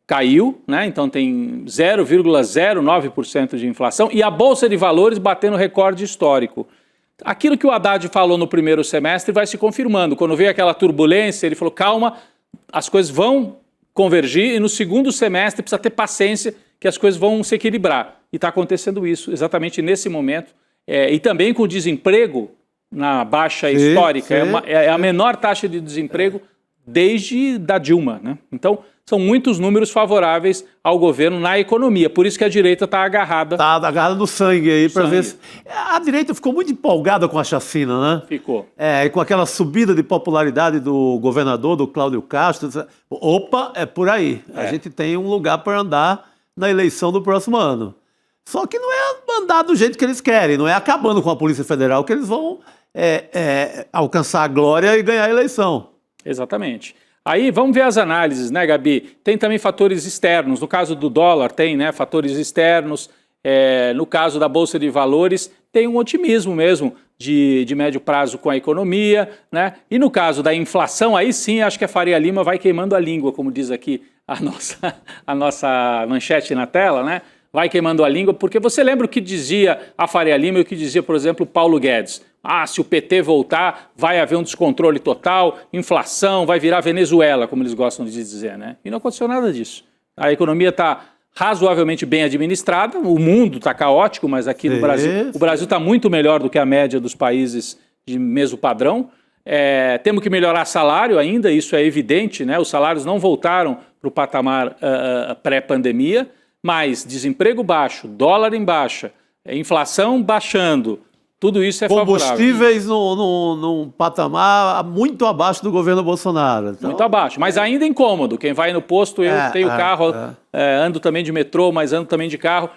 caiu, né? Então tem 0,09% de inflação e a Bolsa de Valores batendo recorde histórico. Aquilo que o Haddad falou no primeiro semestre vai se confirmando. Quando veio aquela turbulência, ele falou, calma, as coisas vão convergir e no segundo semestre precisa ter paciência que as coisas vão se equilibrar. E está acontecendo isso exatamente nesse momento. E também com o desemprego na baixa histórica. É a menor taxa de desemprego desde da Dilma, né? Então, são muitos números favoráveis ao governo na economia. Por isso que a direita está agarrada. Está agarrada no sangue aí para ver se... A direita ficou muito empolgada com a chacina, né? Ficou. E com aquela subida de popularidade do governador, do Cláudio Castro. Opa, é por aí. A gente tem um lugar para andar na eleição do próximo ano. Só que não é andar do jeito que eles querem, não é acabando com a Polícia Federal que eles vão alcançar a glória e ganhar a eleição. Exatamente. Aí vamos ver as análises, né, Gabi? Tem também fatores externos. No caso do dólar, tem, né, fatores externos. No caso da Bolsa de Valores, tem um otimismo mesmo de médio prazo com a economia, né? E no caso da inflação, aí sim, acho que a Faria Lima vai queimando a língua, como diz aqui a nossa manchete na tela, né? Vai queimando a língua, porque você lembra o que dizia a Faria Lima e o que dizia, por exemplo, Paulo Guedes? Se o PT voltar, vai haver um descontrole total, inflação, vai virar Venezuela, como eles gostam de dizer, né? E não aconteceu nada disso. A economia está razoavelmente bem administrada, o mundo está caótico, mas aqui no Brasil, o Brasil está muito melhor do que a média dos países de mesmo padrão. Temos que melhorar salário ainda, isso é evidente, né? Os salários não voltaram para o patamar pré-pandemia, mas desemprego baixo, dólar em baixa, inflação baixando, tudo isso é favorável. Combustíveis num patamar muito abaixo do governo Bolsonaro. Então... Muito abaixo, mas ainda incômodo. Quem vai no posto, eu tenho carro, ando também de metrô, mas ando também de carro.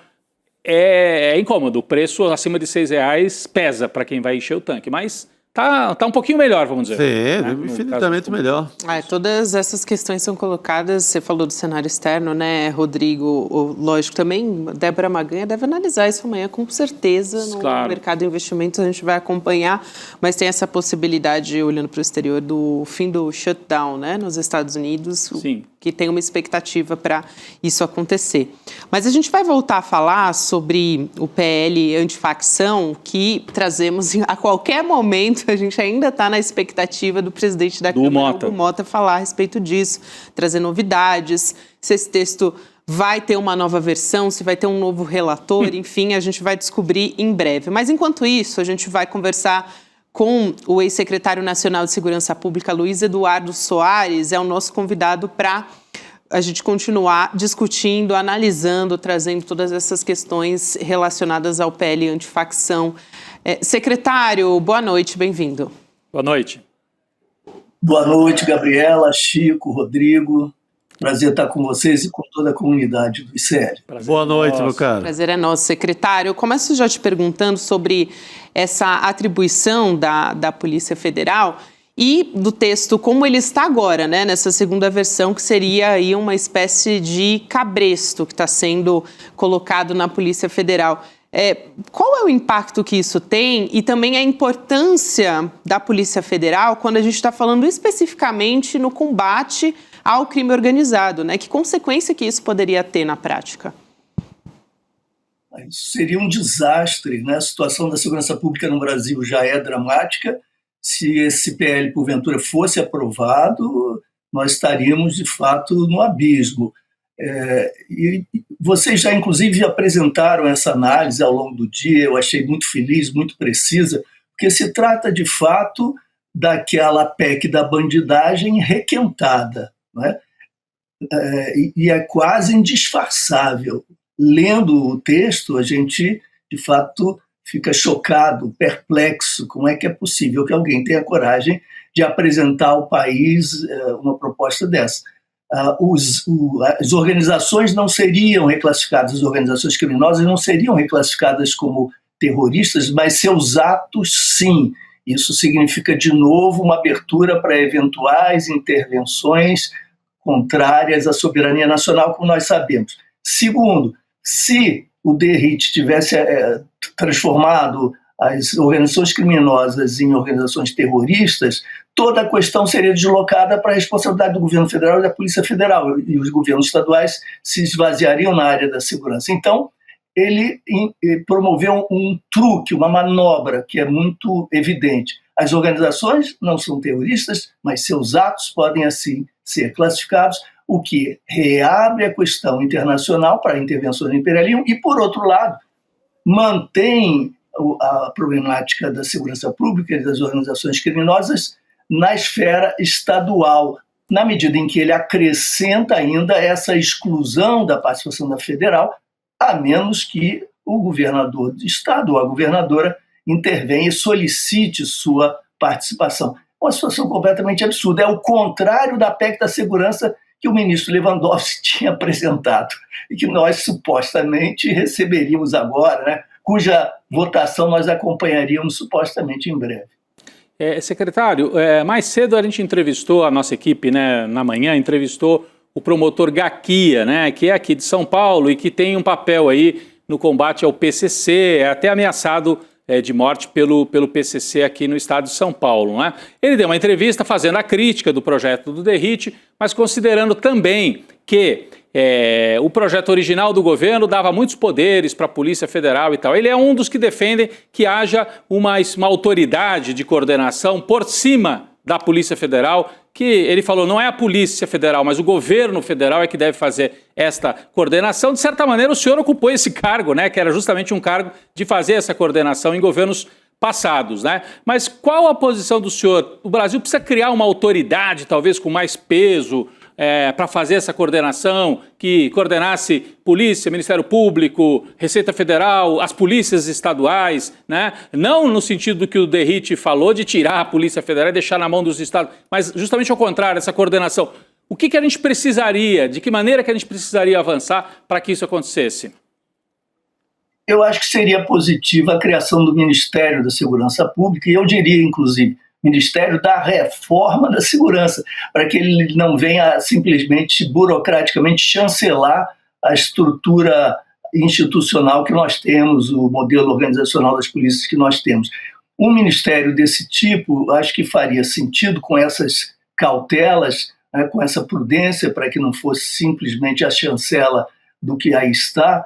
É incômodo. O preço acima de R$6 pesa para quem vai encher o tanque, mas tá um pouquinho melhor, vamos dizer. Sim, né? infinitamente melhor. Todas essas questões são colocadas, você falou do cenário externo, né, Rodrigo? Lógico, também, Débora Maganha deve analisar isso amanhã, com certeza, no mercado de investimentos a gente vai acompanhar, mas tem essa possibilidade, olhando para o exterior, do fim do shutdown, né, nos Estados Unidos, Sim. Que tem uma expectativa para isso acontecer. Mas a gente vai voltar a falar sobre o PL antifacção, que trazemos a qualquer momento, a gente ainda está na expectativa do presidente da Câmara, Hugo Mota, falar a respeito disso, trazer novidades, se esse texto vai ter uma nova versão, se vai ter um novo relator, enfim, a gente vai descobrir em breve. Mas enquanto isso, a gente vai conversar com o ex-secretário nacional de Segurança Pública, Luiz Eduardo Soares, é o nosso convidado para a gente continuar discutindo, analisando, trazendo todas essas questões relacionadas ao PL antifacção. Secretário, boa noite, bem-vindo. Boa noite. Boa noite, Gabriela, Chico, Rodrigo. Prazer estar com vocês e com toda a comunidade do ICL. Boa noite, meu caro. Prazer é nosso, secretário. Eu começo já te perguntando sobre essa atribuição da Polícia Federal e do texto como ele está agora, né, nessa segunda versão, que seria aí uma espécie de cabresto que está sendo colocado na Polícia Federal. Qual é o impacto que isso tem e também a importância da Polícia Federal quando a gente está falando especificamente no combate ao crime organizado, né? Que consequência que isso poderia ter na prática? Isso seria um desastre, né? A situação da segurança pública no Brasil já é dramática. Se esse PL, porventura, fosse aprovado, nós estaríamos, de fato, no abismo. E vocês já, inclusive, apresentaram essa análise ao longo do dia, eu achei muito feliz, muito precisa, porque se trata, de fato, daquela PEC da bandidagem requentada, né? E é quase indisfarçável. Lendo o texto, a gente, de fato, fica chocado, perplexo. Como é que é possível que alguém tenha coragem de apresentar ao país uma proposta dessa? As organizações não seriam reclassificadas, as organizações criminosas não seriam reclassificadas como terroristas, mas seus atos, sim. Isso significa, de novo, uma abertura para eventuais intervenções contrárias à soberania nacional, como nós sabemos. Segundo, se o DERIT tivesse transformado as organizações criminosas em organizações terroristas, toda a questão seria deslocada para a responsabilidade do governo federal e da Polícia Federal, e os governos estaduais se esvaziariam na área da segurança. Então, ele promoveu um truque, uma manobra que é muito evidente. As organizações não são terroristas, mas seus atos podem, assim, ser classificados, o que reabre a questão internacional para intervenções do imperialismo e, por outro lado, mantém a problemática da segurança pública e das organizações criminosas na esfera estadual, na medida em que ele acrescenta ainda essa exclusão da participação da federal, a menos que o governador do estado ou a governadora intervenha e solicite sua participação. Uma situação completamente absurda. É o contrário da PEC da segurança que o ministro Lewandowski tinha apresentado e que nós supostamente receberíamos agora, né? Cuja votação nós acompanharíamos supostamente em breve. Secretário, mais cedo a gente entrevistou, a nossa equipe, né, na manhã, entrevistou o promotor Gaquia, né, que é aqui de São Paulo e que tem um papel aí no combate ao PCC, é até ameaçado de morte pelo PCC aqui no estado de São Paulo, né? Ele deu uma entrevista fazendo a crítica do projeto do DERIT, mas considerando também que o projeto original do governo dava muitos poderes para a Polícia Federal e tal. Ele é um dos que defendem que haja uma autoridade de coordenação por cima da Polícia Federal, que ele falou não é a Polícia Federal, mas o governo federal é que deve fazer esta coordenação. De certa maneira, o senhor ocupou esse cargo, né, que era justamente um cargo de fazer essa coordenação em governos passados, né? Mas qual a posição do senhor? O Brasil precisa criar uma autoridade, talvez com mais peso, para fazer essa coordenação, que coordenasse Polícia, Ministério Público, Receita Federal, as polícias estaduais, né? Não no sentido do que o DERIT falou, de tirar a Polícia Federal e deixar na mão dos estados, mas justamente ao contrário, essa coordenação. O que a gente precisaria, de que maneira que a gente precisaria avançar para que isso acontecesse? Eu acho que seria positiva a criação do Ministério da Segurança Pública, e eu diria, inclusive, Ministério da Reforma da Segurança, para que ele não venha simplesmente, burocraticamente, chancelar a estrutura institucional que nós temos, o modelo organizacional das polícias que nós temos. Um ministério desse tipo, acho que faria sentido com essas cautelas, né, com essa prudência, para que não fosse simplesmente a chancela do que aí está,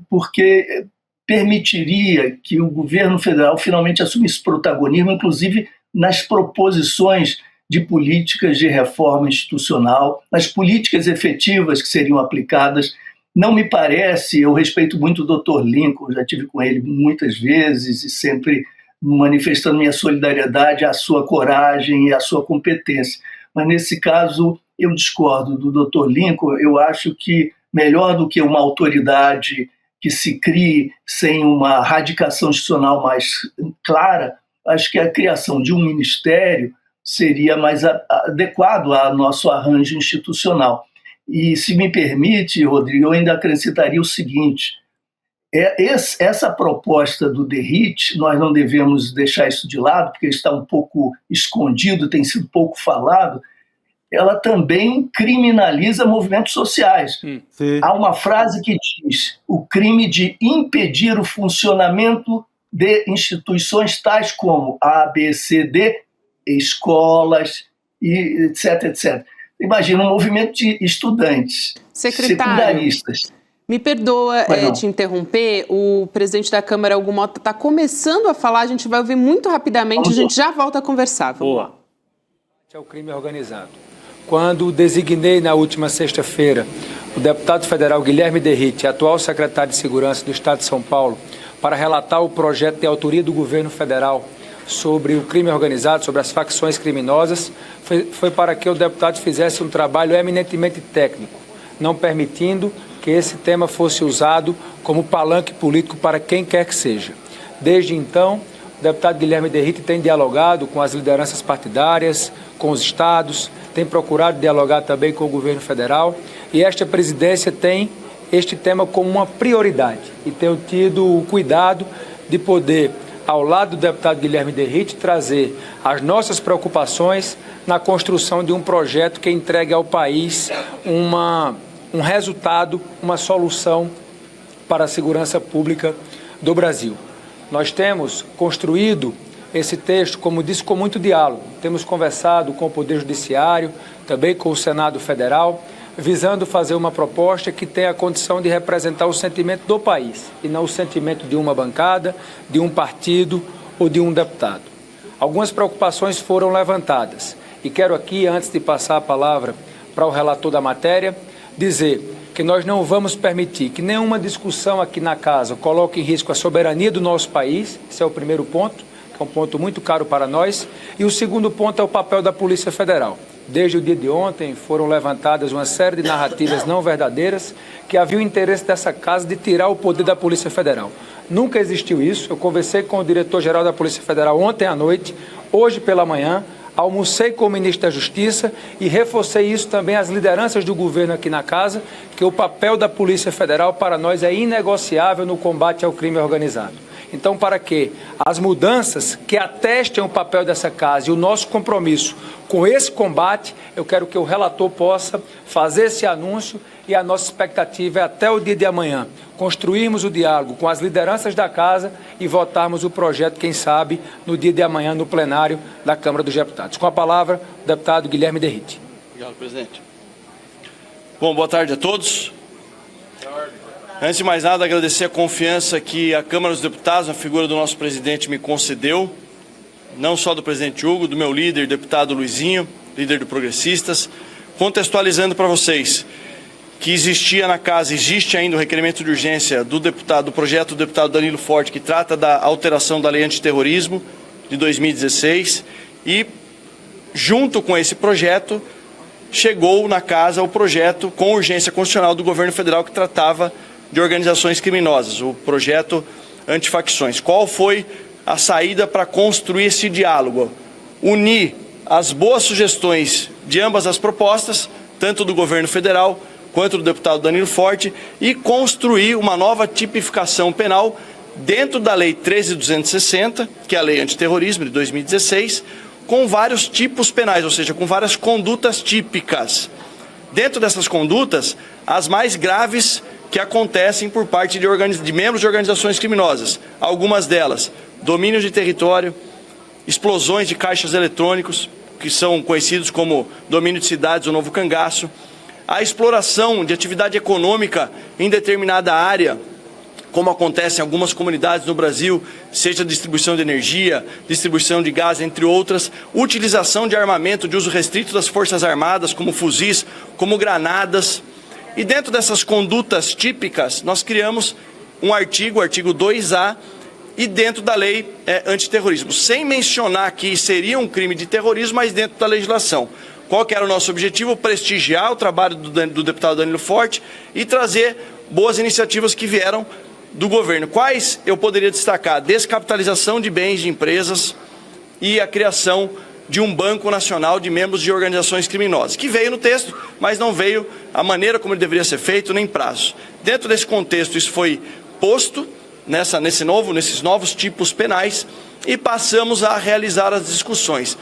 porque permitiria que o governo federal finalmente assumisse protagonismo, inclusive nas proposições de políticas de reforma institucional, nas políticas efetivas que seriam aplicadas. Não me parece, eu respeito muito o Dr. Lincoln, já tive com ele muitas vezes e sempre manifestando minha solidariedade à sua coragem e à sua competência. Mas nesse caso eu discordo do Dr. Lincoln. Eu acho que melhor do que uma autoridade que se crie sem uma radicação institucional mais clara, acho que a criação de um ministério seria mais adequado ao nosso arranjo institucional. E, se me permite, Rodrigo, eu ainda acrescentaria o seguinte: essa proposta do DERIT, nós não devemos deixar isso de lado, porque está um pouco escondido, tem sido pouco falado, ela também criminaliza movimentos sociais. Sim. Há uma frase que diz: o crime de impedir o funcionamento de instituições tais como A, B, C, D, escolas, e etc, etc. Imagina um movimento de estudantes, secundaristas. Me perdoa te interromper, o presidente da Câmara, Hugo Mota, está começando a falar, a gente vai ouvir muito rapidamente, a gente já volta a conversar. Boa. É o crime organizado. Quando designei na última sexta-feira o deputado federal Guilherme DeRitt, atual secretário de Segurança do Estado de São Paulo, para relatar o projeto de autoria do governo federal sobre o crime organizado, sobre as facções criminosas, foi para que o deputado fizesse um trabalho eminentemente técnico, não permitindo que esse tema fosse usado como palanque político para quem quer que seja. Desde então, o deputado Guilherme DeRitt tem dialogado com as lideranças partidárias, com os estados, tem procurado dialogar também com o governo federal, e esta presidência tem este tema como uma prioridade e tenho tido o cuidado de poder, ao lado do deputado Guilherme DeRitt, trazer as nossas preocupações na construção de um projeto que entregue ao país um resultado, uma solução para a segurança pública do Brasil. Nós temos construído esse texto, como disse, com muito diálogo. Temos conversado com o Poder Judiciário, também com o Senado Federal, visando fazer uma proposta que tenha a condição de representar o sentimento do país e não o sentimento de uma bancada, de um partido ou de um deputado. Algumas preocupações foram levantadas e quero aqui, antes de passar a palavra para o relator da matéria, dizer que nós não vamos permitir que nenhuma discussão aqui na casa coloque em risco a soberania do nosso país. Esse é o primeiro ponto, que é um ponto muito caro para nós. E o segundo ponto é o papel da Polícia Federal. Desde o dia de ontem foram levantadas uma série de narrativas não verdadeiras que havia o interesse dessa casa de tirar o poder da Polícia Federal. Nunca existiu isso. Eu conversei com o diretor-geral da Polícia Federal ontem à noite, hoje pela manhã, almocei com o ministro da Justiça e reforcei isso também às lideranças do governo aqui na casa, que o papel da Polícia Federal para nós é inegociável no combate ao crime organizado. Então, para que as mudanças que atestem o papel dessa casa e o nosso compromisso com esse combate, eu quero que o relator possa fazer esse anúncio e a nossa expectativa é até o dia de amanhã construirmos o diálogo com as lideranças da casa e votarmos o projeto, quem sabe, no dia de amanhã no plenário da Câmara dos Deputados. Com a palavra, o deputado Guilherme Derrite. Obrigado, presidente. Bom, boa tarde a todos. Antes de mais nada, agradecer a confiança que a Câmara dos Deputados, na figura do nosso presidente, me concedeu, não só do presidente Hugo, do meu líder, deputado Luizinho, líder do Progressistas, contextualizando para vocês que existia na casa, existe ainda o requerimento de urgência do projeto do deputado Danilo Forte, que trata da alteração da lei antiterrorismo de 2016, e junto com esse projeto, chegou na casa o projeto com urgência constitucional do governo federal que tratava de organizações criminosas, o projeto antifacções. Qual foi a saída para construir esse diálogo? Unir as boas sugestões de ambas as propostas, tanto do governo federal quanto do deputado Danilo Forte, e construir uma nova tipificação penal dentro da Lei 13.260, que é a Lei Antiterrorismo de 2016, com vários tipos penais, ou seja, com várias condutas típicas. Dentro dessas condutas, as mais graves que acontecem por parte de membros de organizações criminosas. Algumas delas, domínio de território, explosões de caixas eletrônicos, que são conhecidos como domínio de cidades ou novo cangaço, a exploração de atividade econômica em determinada área, como acontece em algumas comunidades no Brasil, seja distribuição de energia, distribuição de gás, entre outras, utilização de armamento de uso restrito das Forças Armadas, como fuzis, como granadas. E dentro dessas condutas típicas, nós criamos um artigo, o artigo 2A, e dentro da lei antiterrorismo, sem mencionar que seria um crime de terrorismo, mas dentro da legislação. Qual que era o nosso objetivo? Prestigiar o trabalho do deputado Danilo Forte e trazer boas iniciativas que vieram do governo. Quais eu poderia destacar? Descapitalização de bens de empresas e a criação de um banco nacional de membros de organizações criminosas, que veio no texto, mas não veio a maneira como ele deveria ser feito, nem prazo. Dentro desse contexto, isso foi posto nesses novos tipos penais e passamos a realizar as discussões.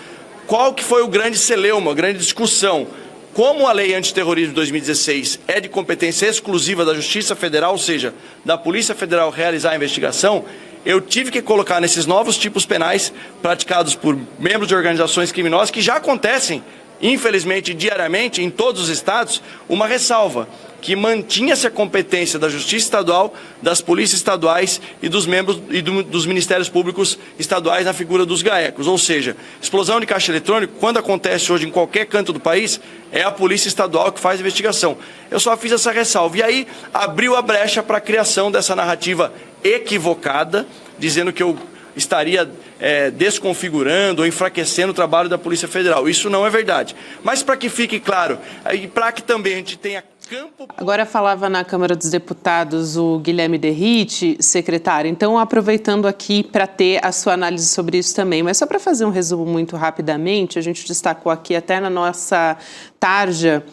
Qual que foi o grande celeuma, a grande discussão? Como a Lei Antiterrorismo de 2016 é de competência exclusiva da Justiça Federal, ou seja, da Polícia Federal realizar a investigação, eu tive que colocar nesses novos tipos penais praticados por membros de organizações criminosas, que já acontecem, infelizmente, diariamente, em todos os estados, uma ressalva, que mantinha-se a competência da Justiça Estadual, das polícias estaduais e dos membros e dos Ministérios Públicos Estaduais na figura dos GAECos. Ou seja, explosão de caixa eletrônico, quando acontece hoje em qualquer canto do país, é a Polícia Estadual que faz a investigação. Eu só fiz essa ressalva. E aí abriu a brecha para a criação dessa narrativa equivocada, dizendo que eu estaria desconfigurando ou enfraquecendo o trabalho da Polícia Federal. Isso não é verdade. Mas para que fique claro, e para que também a gente tenha campo... Agora falava na Câmara dos Deputados o Guilherme Derrite, secretário. Então, aproveitando aqui para ter a sua análise sobre isso também. Mas só para fazer um resumo muito rapidamente, a gente destacou aqui até na nossa tarja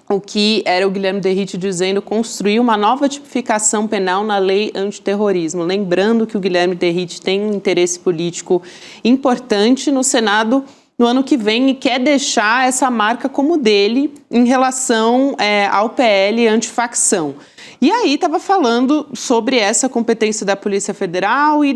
o que era o Guilherme Derrite dizendo construir uma nova tipificação penal na lei antiterrorismo. Lembrando que o Guilherme Derrite tem um interesse político importante no Senado no ano que vem e quer deixar essa marca como dele em relação ao PL antifacção. E aí estava falando sobre essa competência da Polícia Federal e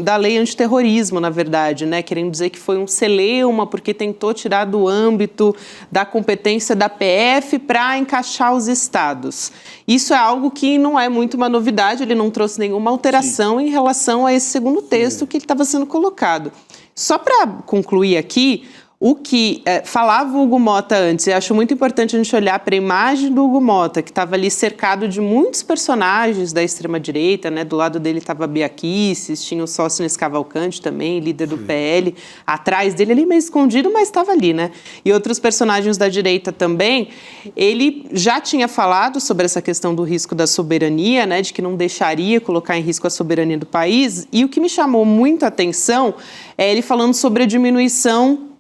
da lei antiterrorismo, na verdade, né? Querendo dizer que foi um celeuma porque tentou tirar do âmbito da competência da PF para encaixar os estados. Isso é algo que não é muito uma novidade, ele não trouxe nenhuma alteração em relação a esse segundo texto que estava sendo colocado. Só para concluir aqui, o que falava o Hugo Mota antes, e acho muito importante a gente olhar para a imagem do Hugo Mota, que estava ali cercado de muitos personagens da extrema-direita, né? Do lado dele estava a Bia Kicis, tinha o Sóstenes Cavalcante também, líder do PL, atrás dele, ali meio escondido, mas estava ali, né? E outros personagens da direita também. Ele já tinha falado sobre essa questão do risco da soberania, né? De que não deixaria colocar em risco a soberania do país, e o que me chamou muito a atenção é ele falando sobre a diminuição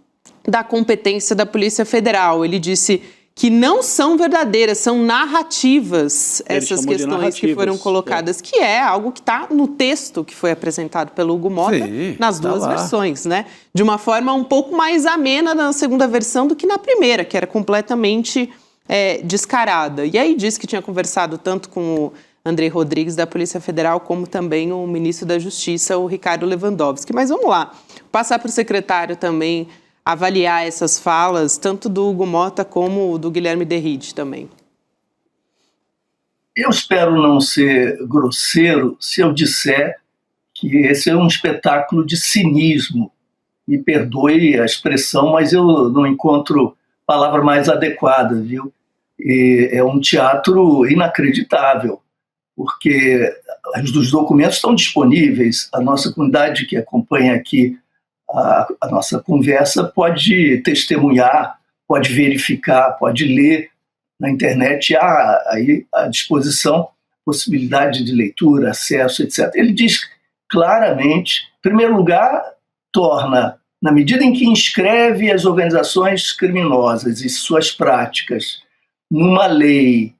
da competência da Polícia Federal. Ele disse que não são verdadeiras, são narrativas, Ele essas chamou de questões que foram narrativas, colocadas, que é algo que está no texto que foi apresentado pelo Hugo Mota, Sim, nas tá duas lá. versões, né? De uma forma um pouco mais amena na segunda versão do que na primeira, que era completamente descarada. E aí disse que tinha conversado tanto com o André Rodrigues, da Polícia Federal, como também o ministro da Justiça, o Ricardo Lewandowski. Mas vamos lá, passar para o secretário também avaliar essas falas, tanto do Hugo Mota como do Guilherme Derride também. Eu espero não ser grosseiro se eu disser que esse é um espetáculo de cinismo. Me perdoe a expressão, mas eu não encontro palavra mais adequada, viu? E é um teatro inacreditável, porque os documentos estão disponíveis, a nossa comunidade que acompanha aqui a nossa conversa pode testemunhar, pode verificar, pode ler na internet, há aí à disposição possibilidade de leitura, acesso, etc. Ele diz claramente, em primeiro lugar, torna, na medida em que inscreve as organizações criminosas e suas práticas numa lei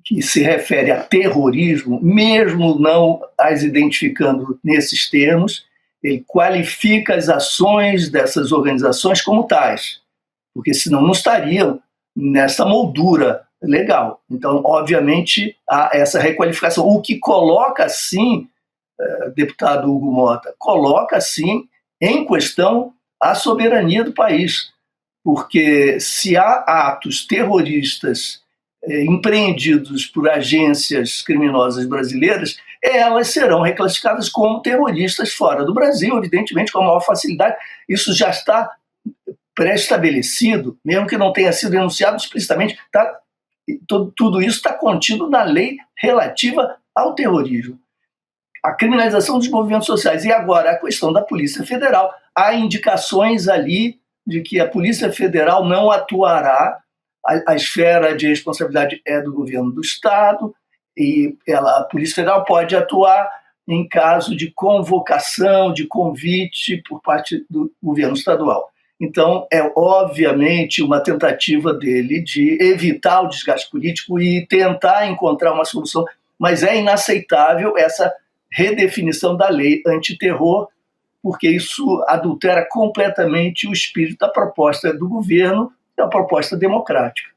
que se refere a terrorismo, mesmo não as identificando nesses termos, ele qualifica as ações dessas organizações como tais, porque senão não estariam nessa moldura legal. Então, obviamente, há essa requalificação. O que coloca, sim, deputado Hugo Mota, coloca, sim, em questão a soberania do país, porque se há atos terroristas empreendidos por agências criminosas brasileiras, elas serão reclassificadas como terroristas fora do Brasil, evidentemente, com a maior facilidade. Isso já está pré-estabelecido, mesmo que não tenha sido denunciado explicitamente, tudo isso está contido na lei relativa ao terrorismo. A criminalização dos movimentos sociais. E agora a questão da Polícia Federal. Há indicações ali de que a Polícia Federal não atuará, a esfera de responsabilidade é do governo do Estado, e a Polícia Federal pode atuar em caso de convocação, de convite por parte do governo estadual. Então, é obviamente uma tentativa dele de evitar o desgaste político e tentar encontrar uma solução, mas é inaceitável essa redefinição da lei antiterror, porque isso adultera completamente o espírito da proposta do governo, que é uma proposta democrática.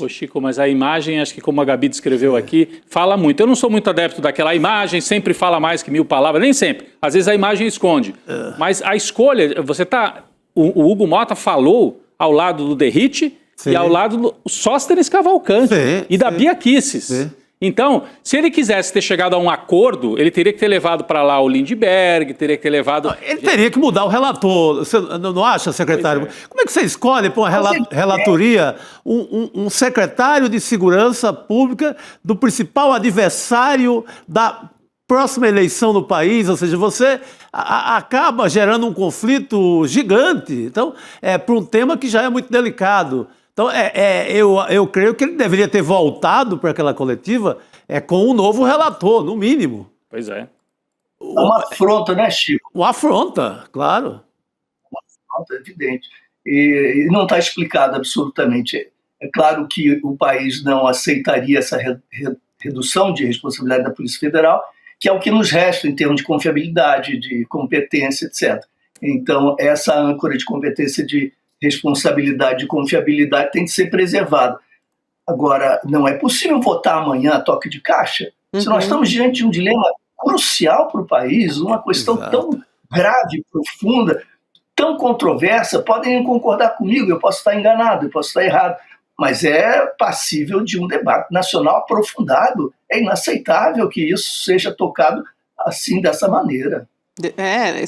Ô Chico, mas a imagem, acho que como a Gabi descreveu aqui, fala muito. Eu não sou muito adepto daquela imagem, sempre fala mais que 1000 palavras, nem sempre. Às vezes a imagem esconde. Mas a escolha, o Hugo Mota falou ao lado do Derrite e ao lado do Sóstenes Cavalcante e da Bia Kicis. Então, se ele quisesse ter chegado a um acordo, ele teria que ter levado para lá o Lindbergh, teria que ter levado... Ele teria que mudar o relator. Você não acha, secretário? Como é que você escolhe para uma relatoria um secretário de Segurança Pública do principal adversário da próxima eleição no país? Ou seja, você acaba gerando um conflito gigante. Então, para um tema que já é muito delicado. Então, eu creio que ele deveria ter voltado para aquela coletiva com um novo relator, no mínimo. Pois é. É uma afronta, né, Chico? Uma afronta, claro. Uma afronta, evidente. E não está explicado absolutamente. É claro que o país não aceitaria essa redução de responsabilidade da Polícia Federal, que é o que nos resta em termos de confiabilidade, de competência, etc. Então, essa âncora de competência, de responsabilidade e confiabilidade tem que ser preservada. Agora, não é possível votar amanhã a toque de caixa, se nós estamos diante de um dilema crucial para o país, uma questão tão grave, profunda, tão controversa. Podem concordar comigo, eu posso estar enganado, eu posso estar errado, mas é passível de um debate nacional aprofundado. É inaceitável que isso seja tocado assim, dessa maneira.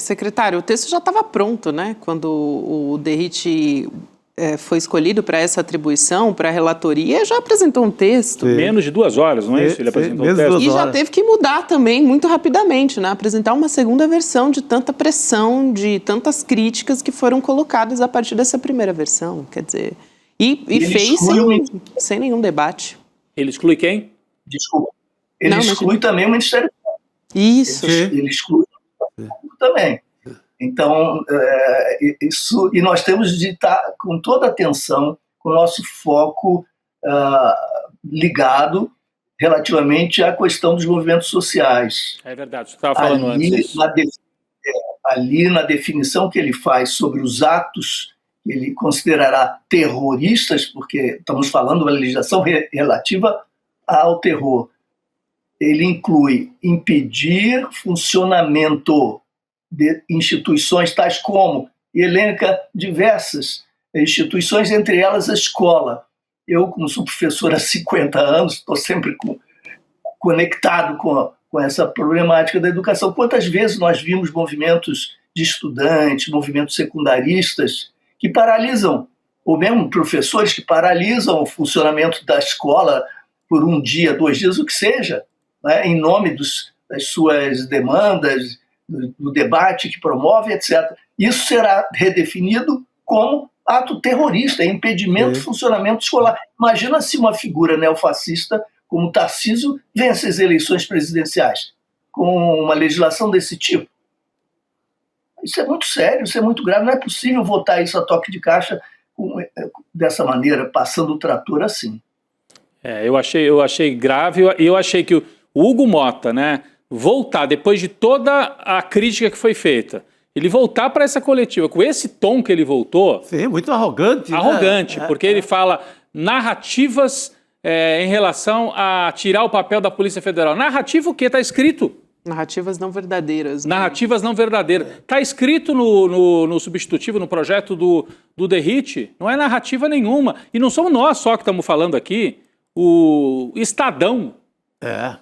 Secretário, o texto já estava pronto, né? Quando o Derrite foi escolhido para essa atribuição, para a relatoria, já apresentou um texto. Menos de 2 horas, não é isso? Ele apresentou um texto. E já teve que mudar também muito rapidamente, né? Apresentar uma segunda versão de tanta pressão, de tantas críticas que foram colocadas a partir dessa primeira versão. Quer dizer, e fez sem nenhum debate. Ele exclui quem? Desculpa. Ele exclui também o Ministério Público. Isso. Ele exclui também. Então, isso, e nós temos de estar com toda atenção, com o nosso foco ligado relativamente à questão dos movimentos sociais. É verdade, você estava falando antes. Ali na definição que ele faz sobre os atos que ele considerará terroristas, porque estamos falando de uma legislação relativa ao terror, ele inclui impedir funcionamento de instituições tais como, e elenca diversas instituições, entre elas a escola. Eu, como sou professor há 50 anos, estou sempre conectado com essa problemática da educação. Quantas vezes nós vimos movimentos de estudantes, movimentos secundaristas que paralisam, ou mesmo professores que paralisam o funcionamento da escola por um dia, 2 dias, o que seja, né, em nome das suas demandas, do debate que promove, etc. Isso será redefinido como ato terrorista, impedimento do funcionamento escolar. Imagina se uma figura neofascista como Tarcísio vence as eleições presidenciais com uma legislação desse tipo. Isso é muito sério, isso é muito grave. Não é possível votar isso a toque de caixa dessa maneira, passando o trator assim. Eu achei grave, e eu achei que o Hugo Mota, né, voltar, depois de toda a crítica que foi feita, ele voltar para essa coletiva com esse tom que ele voltou... Sim, muito arrogante. Arrogante, porque ele fala narrativas em relação a tirar o papel da Polícia Federal. Narrativa o quê? Está escrito. Narrativas não verdadeiras. Né? Narrativas não verdadeiras. Está escrito no substitutivo, no projeto do Derrite. Não é narrativa nenhuma. E não somos nós só que estamos falando aqui. O Estadão,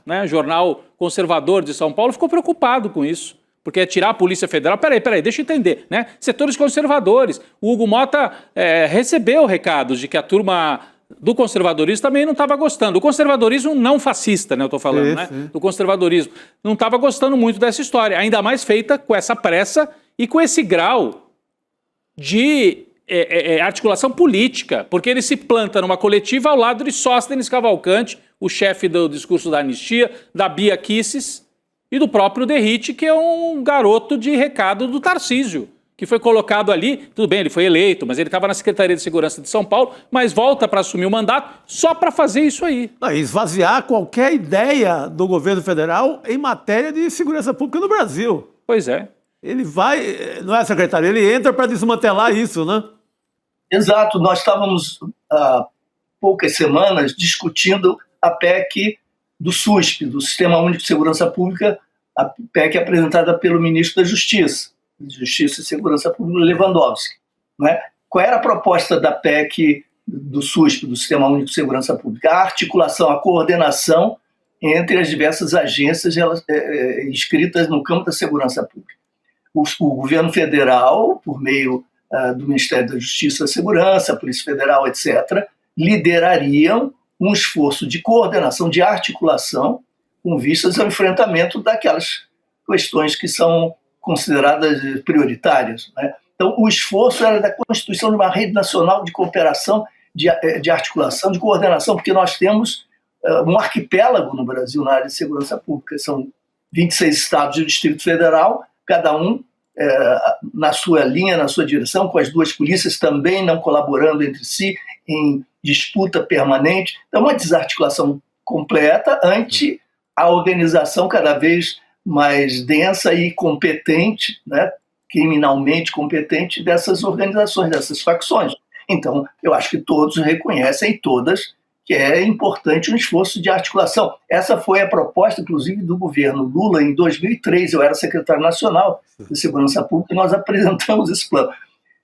né, jornal conservador de São Paulo, ficou preocupado com isso. Porque é tirar a Polícia Federal... Peraí, deixa eu entender, né? Setores conservadores. O Hugo Mota recebeu recados de que a turma do conservadorismo também não estava gostando. O conservadorismo não fascista, né? Eu estou falando, né? Do conservadorismo. Não estava gostando muito dessa história. Ainda mais feita com essa pressa e com esse grau de articulação política. Porque ele se planta numa coletiva ao lado de Sóstenes Cavalcante, o chefe do discurso da anistia, da Bia Kicis, e do próprio Derrite, que é um garoto de recado do Tarcísio, que foi colocado ali, tudo bem, ele foi eleito, mas ele estava na Secretaria de Segurança de São Paulo, mas volta para assumir o mandato só para fazer isso aí. Esvaziar qualquer ideia do governo federal em matéria de segurança pública no Brasil. Pois é. Ele vai, não é, secretário? Ele entra para desmantelar isso, né? Exato, nós estávamos há poucas semanas discutindo a PEC do SUSP, do Sistema Único de Segurança Pública, a PEC apresentada pelo ministro da Justiça e Segurança Pública, Lewandowski. Né? Qual era a proposta da PEC do SUSP, do Sistema Único de Segurança Pública? A articulação, a coordenação entre as diversas agências inscritas no campo da segurança pública. O governo federal, por meio do Ministério da Justiça e Segurança, a Polícia Federal, etc., liderariam um esforço de coordenação, de articulação, com vistas ao enfrentamento daquelas questões que são consideradas prioritárias. Né? Então, o esforço era da constituição de uma rede nacional de cooperação, de articulação, de coordenação, porque nós temos um arquipélago no Brasil na área de segurança pública. São 26 estados e o Distrito Federal, cada um na sua linha, na sua direção, com as duas polícias também não colaborando entre si, em disputa permanente. Então, uma desarticulação completa ante a organização cada vez mais densa e competente, né, criminalmente competente dessas organizações, dessas facções. Então, eu acho que todos reconhecem, todas, que é importante um esforço de articulação. Essa foi a proposta, inclusive, do governo Lula em 2003. Eu era secretário nacional de Segurança Pública e nós apresentamos esse plano.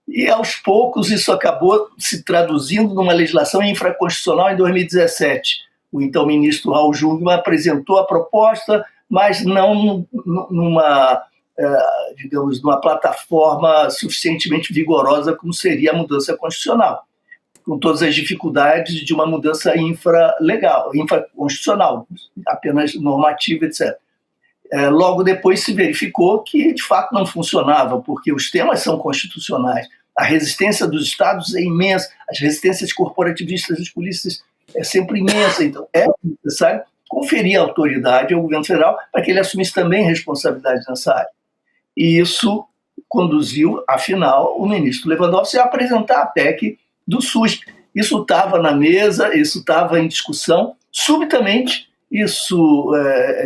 E, aos poucos, isso acabou se traduzindo numa legislação infraconstitucional em 2017. O então ministro Raul Jungmann apresentou a proposta, mas não numa plataforma suficientemente vigorosa como seria a mudança constitucional, com todas as dificuldades de uma mudança infraconstitucional, apenas normativa, etc. Logo depois se verificou que, de fato, não funcionava, porque os temas são constitucionais. A resistência dos estados é imensa, as resistências corporativistas das polícias é sempre imensa, então é necessário conferir autoridade ao governo federal para que ele assumisse também responsabilidade nessa área. E isso conduziu, afinal, o ministro Lewandowski a apresentar a PEC do SUSP, isso estava na mesa, isso estava em discussão. Subitamente, isso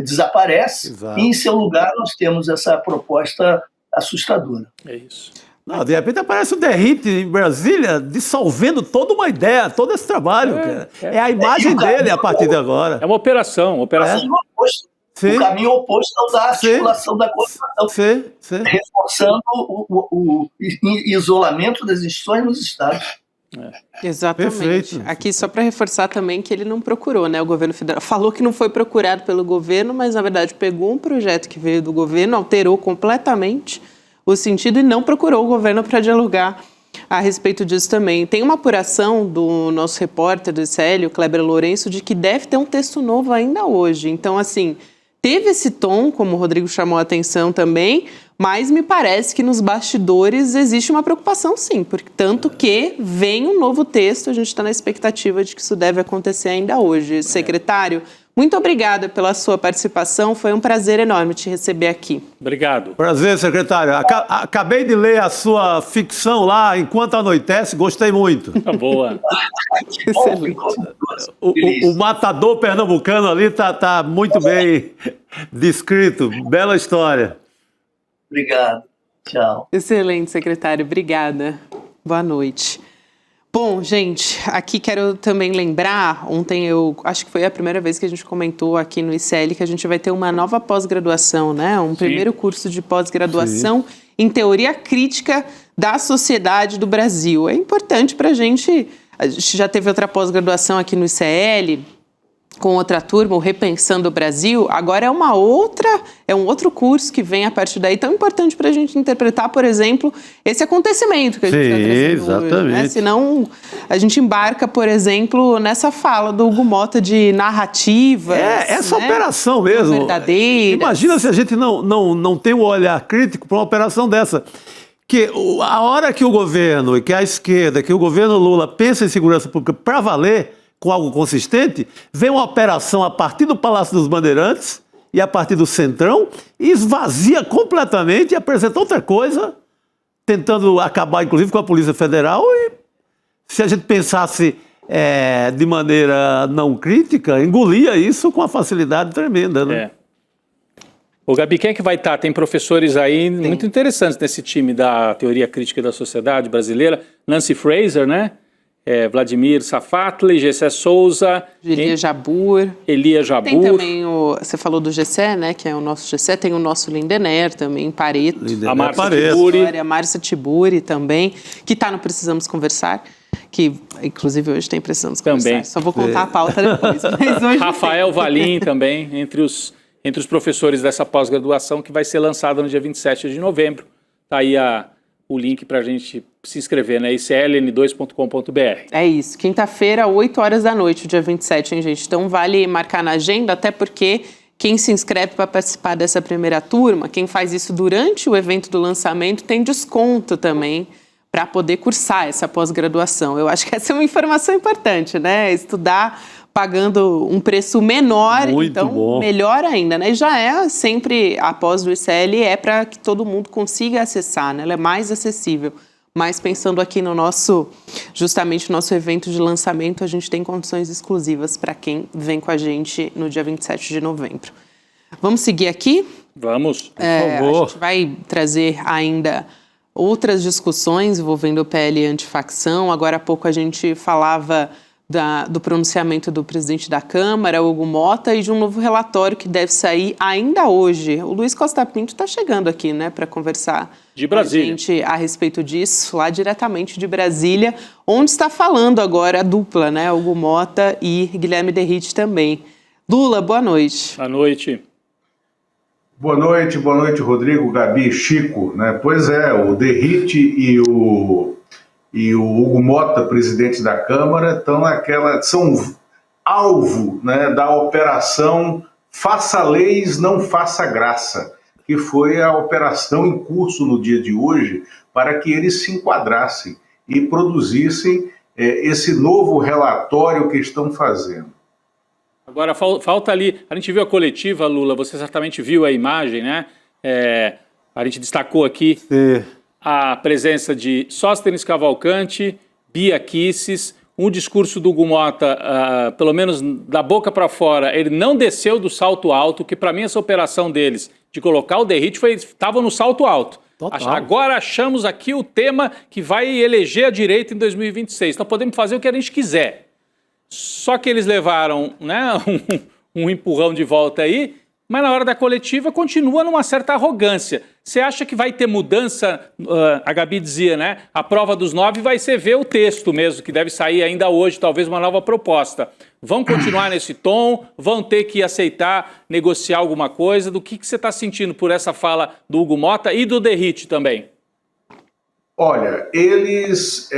desaparece. Exato. E, em seu lugar, nós temos essa proposta assustadora. É isso. Não, de repente aparece o Derrite em Brasília dissolvendo toda uma ideia, todo esse trabalho. É a imagem dele a partir de agora. É uma operação. O caminho oposto ao da articulação da Constituição, reforçando o isolamento das instituições nos estados. Exatamente. Perfeito. Aqui, só para reforçar também que ele não procurou, né? O governo federal falou que não foi procurado pelo governo, mas na verdade pegou um projeto que veio do governo, alterou completamente o sentido e não procurou o governo para dialogar a respeito disso também. Tem uma apuração do nosso repórter do ICL, o Kleber Lourenço, de que deve ter um texto novo ainda hoje. Então, assim, teve esse tom, como o Rodrigo chamou a atenção também, mas me parece que nos bastidores existe uma preocupação, sim, porque tanto que vem um novo texto, a gente está na expectativa de que isso deve acontecer ainda hoje. Secretário, muito obrigada pela sua participação, foi um prazer enorme te receber aqui. Obrigado. Prazer, secretário. Acabei de ler a sua ficção lá, Enquanto Anoitece, gostei muito. Tá boa. Excelente. O matador pernambucano ali tá muito bem descrito, bela história. Obrigado. Tchau. Excelente, secretário. Obrigada. Boa noite. Bom, gente, aqui quero também lembrar, ontem acho que foi a primeira vez que a gente comentou aqui no ICL que a gente vai ter uma nova pós-graduação, né? Primeiro curso de pós-graduação em teoria crítica da sociedade do Brasil. É importante para a gente já teve outra pós-graduação aqui no ICL, com outra turma, o Repensando o Brasil, agora é um outro curso que vem a partir daí, tão importante para a gente interpretar, por exemplo, esse acontecimento que a gente está trazendo hoje, né? Senão a gente embarca, por exemplo, nessa fala do Hugo Mota de narrativa. Essa operação mesmo. Verdadeira. Imagina se a gente não tem um olhar crítico para uma operação dessa. Que a hora que o governo, que a esquerda, que o governo Lula pensa em segurança pública para valer, com algo consistente, vem uma operação a partir do Palácio dos Bandeirantes e a partir do Centrão e esvazia completamente e apresenta outra coisa, tentando acabar, inclusive, com a Polícia Federal. E se a gente pensasse de maneira não crítica, engolia isso com uma facilidade tremenda, né? Ô, Gabi, quem é que vai estar? Tem professores aí muito interessantes nesse time da Teoria Crítica da Sociedade Brasileira. Nancy Fraser, né? Vladimir Safatli, Gessé Souza, Elias Jabbour. Tem também você falou do Gessé, né, que é o nosso Gessé, tem o nosso Lindener também, Pareto. A Márcia Tiburi. A Márcia Tiburi também, que está no Precisamos Conversar, que inclusive hoje tem Precisamos Conversar. Também. Só vou contar a pauta depois. Mas hoje Rafael Valim também, entre os professores dessa pós-graduação, que vai ser lançada no dia 27 de novembro. Está aí o link para a gente se inscrever, né? icln2.com.br. É isso. Quinta-feira, 8 horas da noite, dia 27, hein, gente? Então vale marcar na agenda, até porque quem se inscreve para participar dessa primeira turma, quem faz isso durante o evento do lançamento, tem desconto também para poder cursar essa pós-graduação. Eu acho que essa é uma informação importante, né? Estudar pagando um preço menor, muito então bom. Melhor ainda, né? E já é sempre, a pós do ICL é para que todo mundo consiga acessar, né? Ela é mais acessível. Mas pensando aqui no justamente nosso evento de lançamento, a gente tem condições exclusivas para quem vem com a gente no dia 27 de novembro. Vamos seguir aqui? Vamos, por favor. A gente vai trazer ainda outras discussões envolvendo o PL antifacção. Agora há pouco a gente falava do pronunciamento do presidente da Câmara, Hugo Mota, e de um novo relatório que deve sair ainda hoje. O Luiz Costa Pinto está chegando aqui, né, para conversar de Brasília com a gente a respeito disso, lá diretamente de Brasília, onde está falando agora a dupla, né, Hugo Mota e Guilherme Derrite também. Lula, boa noite. Boa noite. Boa noite, Rodrigo, Gabi, Chico, né? Pois é, o Derrite e o Hugo Mota, presidente da Câmara, são alvo, né, da operação Faça Leis, Não Faça Graça, que foi a operação em curso no dia de hoje para que eles se enquadrassem e produzissem esse novo relatório que estão fazendo. Agora, falta ali, a gente viu a coletiva, Lula, você certamente viu a imagem, né? A gente destacou aqui a presença de Sóstenes Cavalcante, Bia Kicis, um discurso do Hugo Mota, pelo menos da boca para fora, ele não desceu do salto alto, que para mim essa operação deles de colocar o Derrite estava no salto alto. Agora achamos aqui o tema que vai eleger a direita em 2026. Então podemos fazer o que a gente quiser. Só que eles levaram, né, um empurrão de volta aí, mas na hora da coletiva continua numa certa arrogância. Você acha que vai ter mudança? A Gabi dizia, né? A prova dos 9 vai ser ver o texto mesmo, que deve sair ainda hoje, talvez uma nova proposta. Vão continuar nesse tom? Vão ter que aceitar, negociar alguma coisa? Do que você está sentindo por essa fala do Hugo Mota e do Derrite também? Olha, eles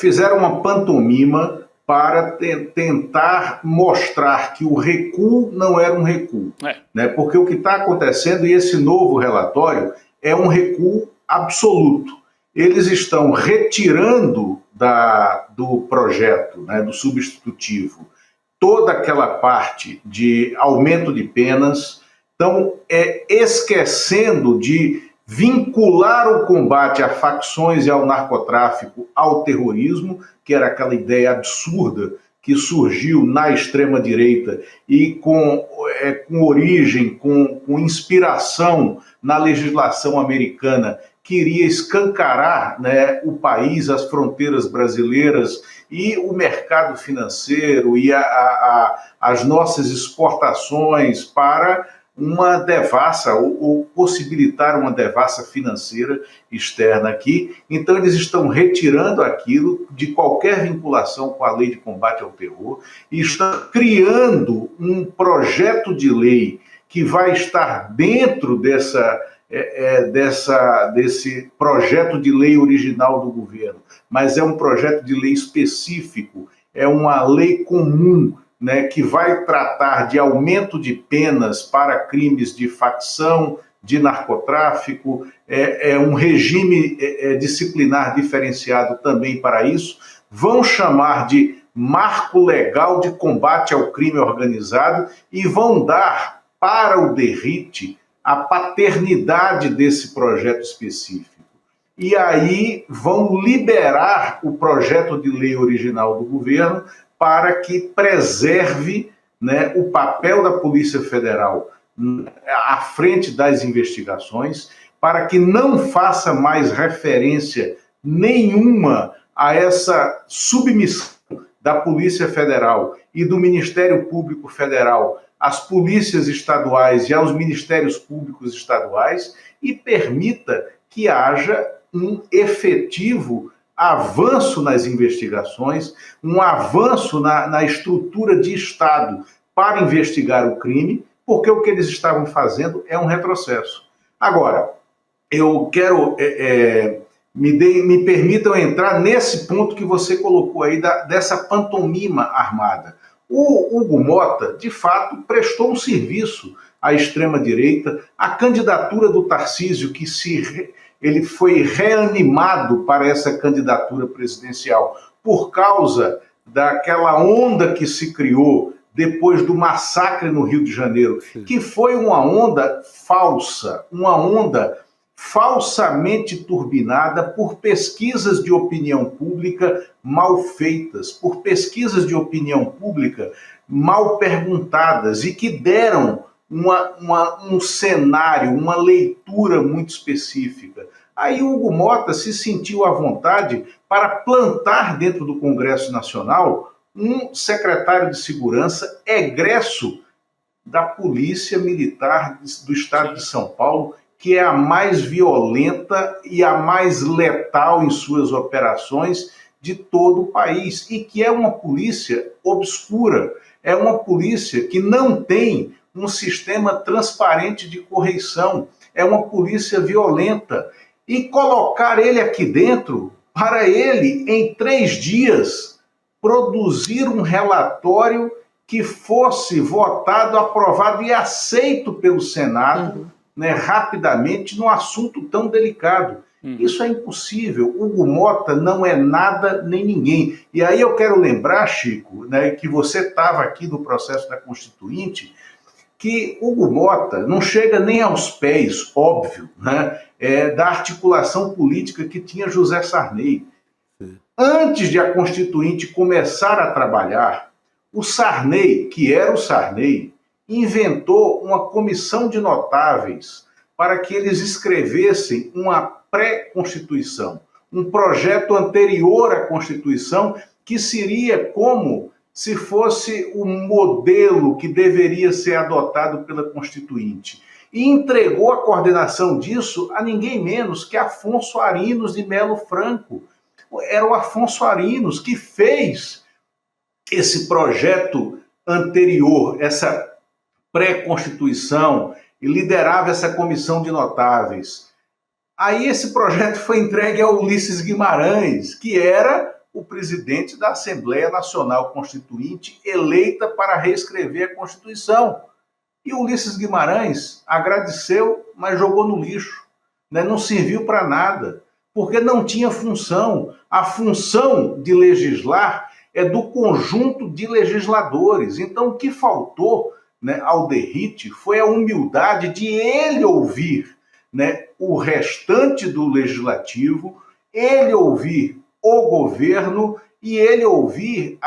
fizeram uma pantomima para tentar mostrar que o recuo não era um recuo. Né? Porque o que está acontecendo, e esse novo relatório, é um recuo absoluto. Eles estão retirando do projeto, né, do substitutivo, toda aquela parte de aumento de penas, estão esquecendo de vincular o combate a facções e ao narcotráfico ao terrorismo, que era aquela ideia absurda que surgiu na extrema-direita e com origem, com inspiração na legislação americana, queria escancarar, né, o país, as fronteiras brasileiras e o mercado financeiro e as nossas exportações para uma devassa, ou possibilitar uma devassa financeira externa aqui. Então eles estão retirando aquilo de qualquer vinculação com a lei de combate ao terror e estão criando um projeto de lei que vai estar dentro desse projeto de lei original do governo, mas é um projeto de lei específico, é uma lei comum, né, que vai tratar de aumento de penas para crimes de facção, de narcotráfico, um regime disciplinar diferenciado também para isso, vão chamar de marco legal de combate ao crime organizado e vão dar para o Derrite a paternidade desse projeto específico. E aí vão liberar o projeto de lei original do governo para que preserve, né, o papel da Polícia Federal à frente das investigações, para que não faça mais referência nenhuma a essa submissão da Polícia Federal e do Ministério Público Federal às polícias estaduais e aos ministérios públicos estaduais e permita que haja um efetivo avanço nas investigações, um avanço na estrutura de Estado para investigar o crime, porque o que eles estavam fazendo é um retrocesso. Agora, eu quero, me permitam entrar nesse ponto que você colocou aí, dessa pantomima armada. O Hugo Mota, de fato, prestou um serviço à extrema-direita, a candidatura do Tarcísio, que ele foi reanimado para essa candidatura presidencial por causa daquela onda que se criou depois do massacre no Rio de Janeiro, que foi uma onda falsa, uma onda falsamente turbinada por pesquisas de opinião pública mal feitas, por pesquisas de opinião pública mal perguntadas e que deram um cenário, uma leitura muito específica. Aí o Hugo Mota se sentiu à vontade para plantar dentro do Congresso Nacional um secretário de segurança egresso da Polícia Militar do Estado de São Paulo, que é a mais violenta e a mais letal em suas operações de todo o país, e que é uma polícia obscura, é uma polícia que não tem um sistema transparente de correição, é uma polícia violenta. E colocar ele aqui dentro, para ele, em 3 dias, produzir um relatório que fosse votado, aprovado e aceito pelo Senado, né, rapidamente, num assunto tão delicado. Isso é impossível. Hugo Mota não é nada nem ninguém. E aí eu quero lembrar, Chico, né, que você estava aqui no processo da Constituinte, que Hugo Mota não chega nem aos pés, óbvio, né, da articulação política que tinha José Sarney. Antes de a Constituinte começar a trabalhar, o Sarney, que era o Sarney, inventou uma comissão de notáveis para que eles escrevessem uma pré-constituição, um projeto anterior à Constituição, que seria como se fosse o modelo que deveria ser adotado pela Constituinte. E entregou a coordenação disso a ninguém menos que Afonso Arinos de Melo Franco. Era o Afonso Arinos que fez esse projeto anterior, essa pré-constituição, e liderava essa comissão de notáveis. Aí esse projeto foi entregue a Ulisses Guimarães, que era o presidente da Assembleia Nacional Constituinte, eleita para reescrever a Constituição. E Ulisses Guimarães agradeceu, mas jogou no lixo, né? Não serviu para nada, porque não tinha função. A função de legislar é do conjunto de legisladores. Então, o que faltou, né, ao Derrite foi a humildade de ele ouvir, né, o restante do legislativo, ele ouvir o governo e ele ouvir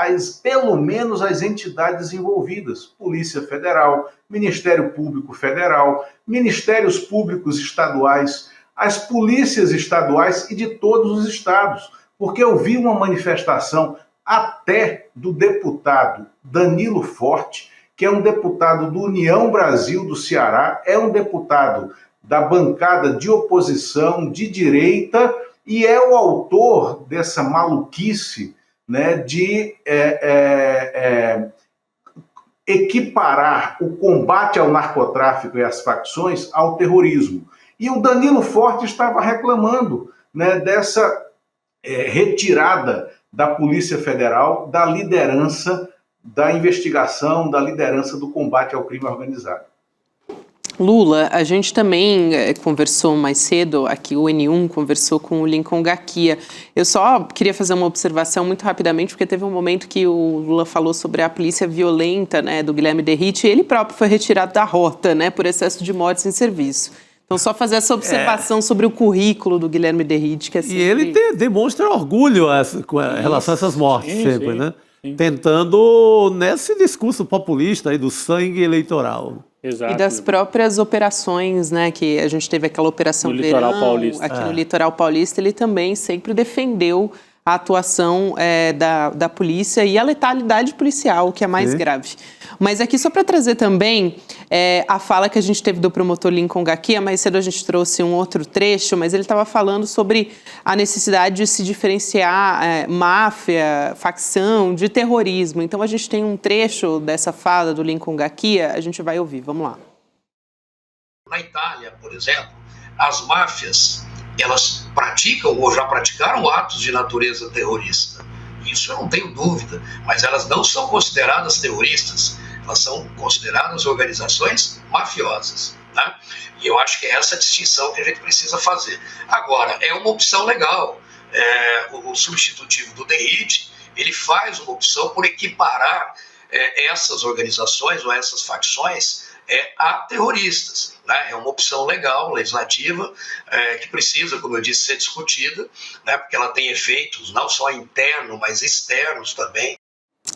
pelo menos as entidades envolvidas, Polícia Federal, Ministério Público Federal, Ministérios Públicos Estaduais, as polícias estaduais e de todos os estados, porque eu vi uma manifestação até do deputado Danilo Forte, que é um deputado do União Brasil do Ceará, é um deputado da bancada de oposição, de direita, e é o autor dessa maluquice, né, de equiparar o combate ao narcotráfico e às facções ao terrorismo. E o Danilo Forte estava reclamando, né, dessa retirada da Polícia Federal, da liderança da investigação, da liderança do combate ao crime organizado. Lula, a gente também conversou mais cedo, aqui o N1 conversou com o Lincoln Gaquia. Eu só queria fazer uma observação muito rapidamente, porque teve um momento que o Lula falou sobre a polícia violenta, né, do Guilherme Derrite, e ele próprio foi retirado da rota, né, por excesso de mortes em serviço. Então, só fazer essa observação sobre o currículo do Guilherme Derrite, que é sempre... E ele demonstra orgulho com relação a essas mortes, sempre, né? Sim. Tentando, nesse discurso populista aí do sangue eleitoral. Exato. E das próprias operações, né, que a gente teve aquela operação no Litoral Paulista. Aqui no Litoral Paulista, ele também sempre defendeu a atuação da polícia e a letalidade policial, que é mais grave. Mas aqui, só para trazer também a fala que a gente teve do promotor Lincoln Gaquia, mais cedo a gente trouxe um outro trecho, mas ele estava falando sobre a necessidade de se diferenciar máfia, facção, de terrorismo. Então, a gente tem um trecho dessa fala do Lincoln Gaquia, a gente vai ouvir, vamos lá. Na Itália, por exemplo, as máfias, elas praticam ou já praticaram atos de natureza terrorista. Isso eu não tenho dúvida, mas elas não são consideradas terroristas, elas são consideradas organizações mafiosas, né? E eu acho que é essa distinção que a gente precisa fazer. Agora, é uma opção legal. O substitutivo do Derrite, ele faz uma opção por equiparar essas organizações ou essas facções a terroristas, né? É uma opção legal, legislativa, que precisa, como eu disse, ser discutida, né? Porque ela tem efeitos não só internos, mas externos também.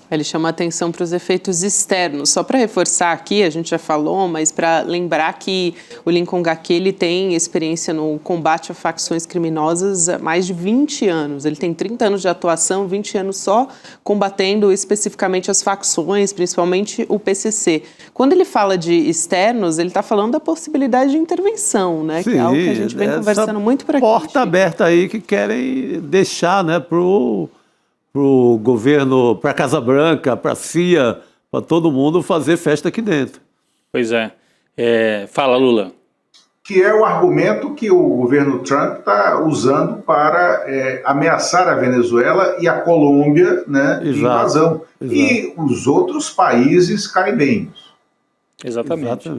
Ele chama a atenção para os efeitos externos. Só para reforçar aqui, a gente já falou, mas para lembrar que o Lincoln Gaquia, ele tem experiência no combate a facções criminosas há mais de 20 anos. Ele tem 30 anos de atuação, 20 anos só combatendo especificamente as facções, principalmente o PCC. Quando ele fala de externos, ele está falando da possibilidade de intervenção, né? Sim, que é algo que a gente vem conversando muito por aqui. Porta aberta aí que querem deixar, né, para o governo, para a Casa Branca, para a CIA, para todo mundo fazer festa aqui dentro. Pois é. Fala, Lula. Que é o argumento que o governo Trump está usando para ameaçar a Venezuela e a Colômbia, né, de invasão. Exato. E os outros países caribenhos. Exatamente.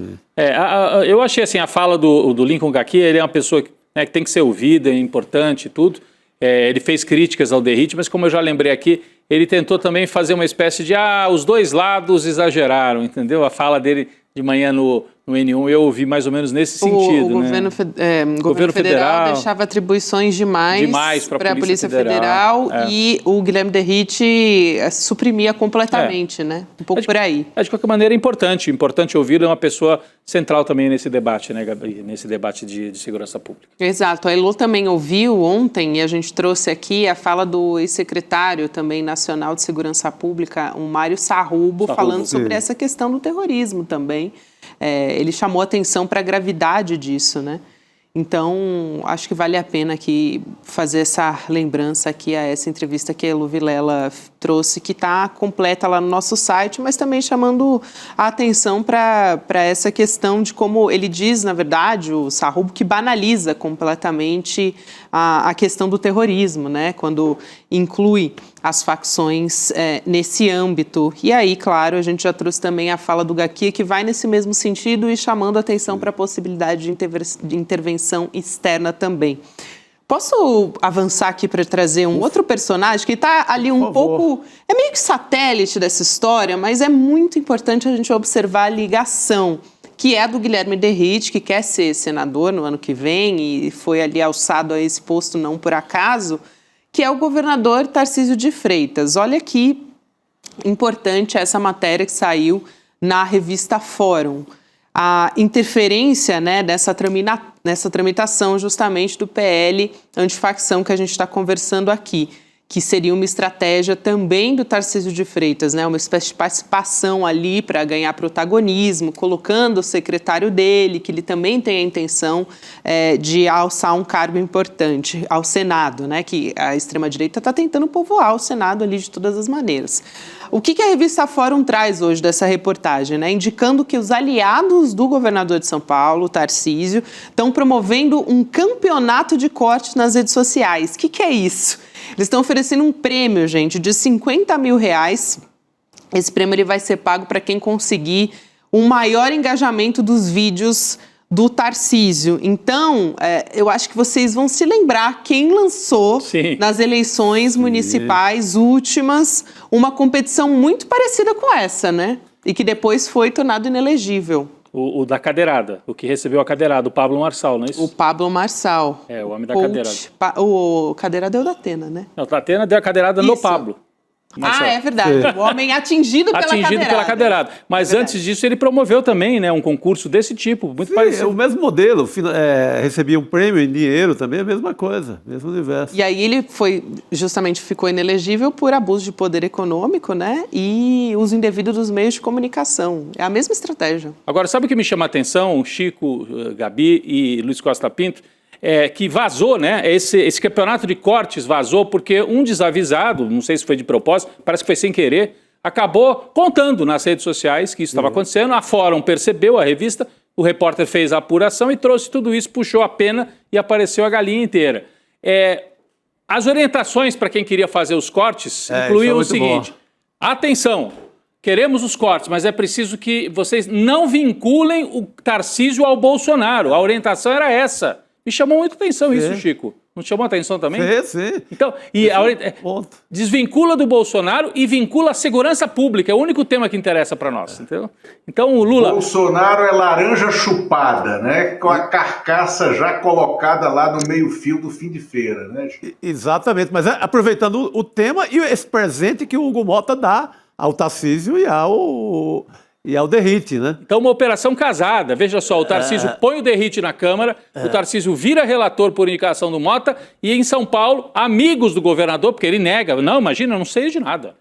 Eu achei assim, a fala do Lincoln Gaquia, ele é uma pessoa que tem que ser ouvida, é importante e tudo. Ele fez críticas ao Derrite, mas como eu já lembrei aqui, ele tentou também fazer uma espécie de os dois lados exageraram, entendeu? A fala dele de manhã no no N1 eu ouvi mais ou menos nesse sentido. O governo federal deixava atribuições demais para a Polícia Federal e o Guilherme Derrite suprimia completamente, né? Um pouco por aí. De qualquer maneira, é importante ouvir uma pessoa central também nesse debate, né, Gabi? Nesse debate de segurança pública. Exato. A Elô também ouviu ontem, e a gente trouxe aqui a fala do ex-secretário também nacional de segurança pública, o Mário Sarrubo, falando sobre essa questão do terrorismo também. Ele chamou atenção para a gravidade disso, né? Então, acho que vale a pena aqui fazer essa lembrança aqui a essa entrevista que a Elô Vilela trouxe, que está completa lá no nosso site, mas também chamando a atenção para essa questão de como ele diz, na verdade, o Sarrubo, que banaliza completamente a questão do terrorismo, né? Quando inclui as facções nesse âmbito. E aí, claro, a gente já trouxe também a fala do Gaqui, que vai nesse mesmo sentido e chamando atenção para a possibilidade de intervenção externa também. Posso avançar aqui para trazer um outro personagem que está ali um pouco... É meio que satélite dessa história, mas é muito importante a gente observar a ligação, que é a do Guilherme Derrite, que quer ser senador no ano que vem e foi ali alçado a esse posto não por acaso, que é o governador Tarcísio de Freitas. Olha que importante essa matéria que saiu na revista Fórum. A interferência, né, nessa tramitação justamente do PL antifacção que a gente está conversando aqui, que seria uma estratégia também do Tarcísio de Freitas, né, uma espécie de participação ali para ganhar protagonismo, colocando o secretário dele, que ele também tem a intenção de alçar um cargo importante ao Senado, né, que a extrema-direita está tentando povoar o Senado ali de todas as maneiras. O que a revista Fórum traz hoje dessa reportagem, né? Indicando que os aliados do governador de São Paulo, Tarcísio, estão promovendo um campeonato de cortes nas redes sociais. O que é isso? Eles estão oferecendo um prêmio, gente, de R$50 mil. Esse prêmio ele vai ser pago para quem conseguir um maior engajamento dos vídeos do Tarcísio. Então, eu acho que vocês vão se lembrar quem lançou nas eleições municipais últimas uma competição muito parecida com essa, né? E que depois foi tornado inelegível. O da cadeirada, o que recebeu a cadeirada, o Pablo Marçal, não é isso? O Pablo Marçal. É, o homem da cadeirada. O cadeirada é o da Atena, né? Não, o da Atena deu a cadeirada no Pablo. Marcelo. É verdade. O homem atingido pela cadeirada. Mas antes disso ele promoveu também, né, um concurso desse tipo, muito parecido. É o mesmo modelo, recebia um prêmio em dinheiro também, a mesma coisa, mesmo universo. E aí ele ficou inelegível por abuso de poder econômico, né, e uso indevido dos meios de comunicação. É a mesma estratégia. Agora, sabe o que me chama a atenção, Chico, Gabi e Luiz Costa Pinto? Que vazou, né? Esse campeonato de cortes vazou porque um desavisado, não sei se foi de propósito, parece que foi sem querer, acabou contando nas redes sociais que isso estava acontecendo. A Fórum percebeu, a revista, o repórter fez a apuração e trouxe tudo isso, puxou a pena e apareceu a galinha inteira. As orientações para quem queria fazer os cortes incluíam o seguinte: atenção, queremos os cortes, mas é preciso que vocês não vinculem o Tarcísio ao Bolsonaro. A orientação era essa. Me chamou muita atenção isso, Chico. Não te chamou a atenção também? Sim. Então, desvincula do Bolsonaro e vincula a segurança pública. É o único tema que interessa para nós, entendeu? Então, o Lula... Bolsonaro é laranja chupada, né? Com a carcaça já colocada lá no meio-fio do fim de feira, né? Exatamente. Mas aproveitando o tema e esse presente que o Hugo Mota dá ao Tarcísio e ao Derrite, né? Então, uma operação casada. Veja só, o Tarcísio põe o Derrite na Câmara, o Tarcísio vira relator por indicação do Mota e em São Paulo, amigos do governador, porque ele nega, não, imagina, não sei de nada.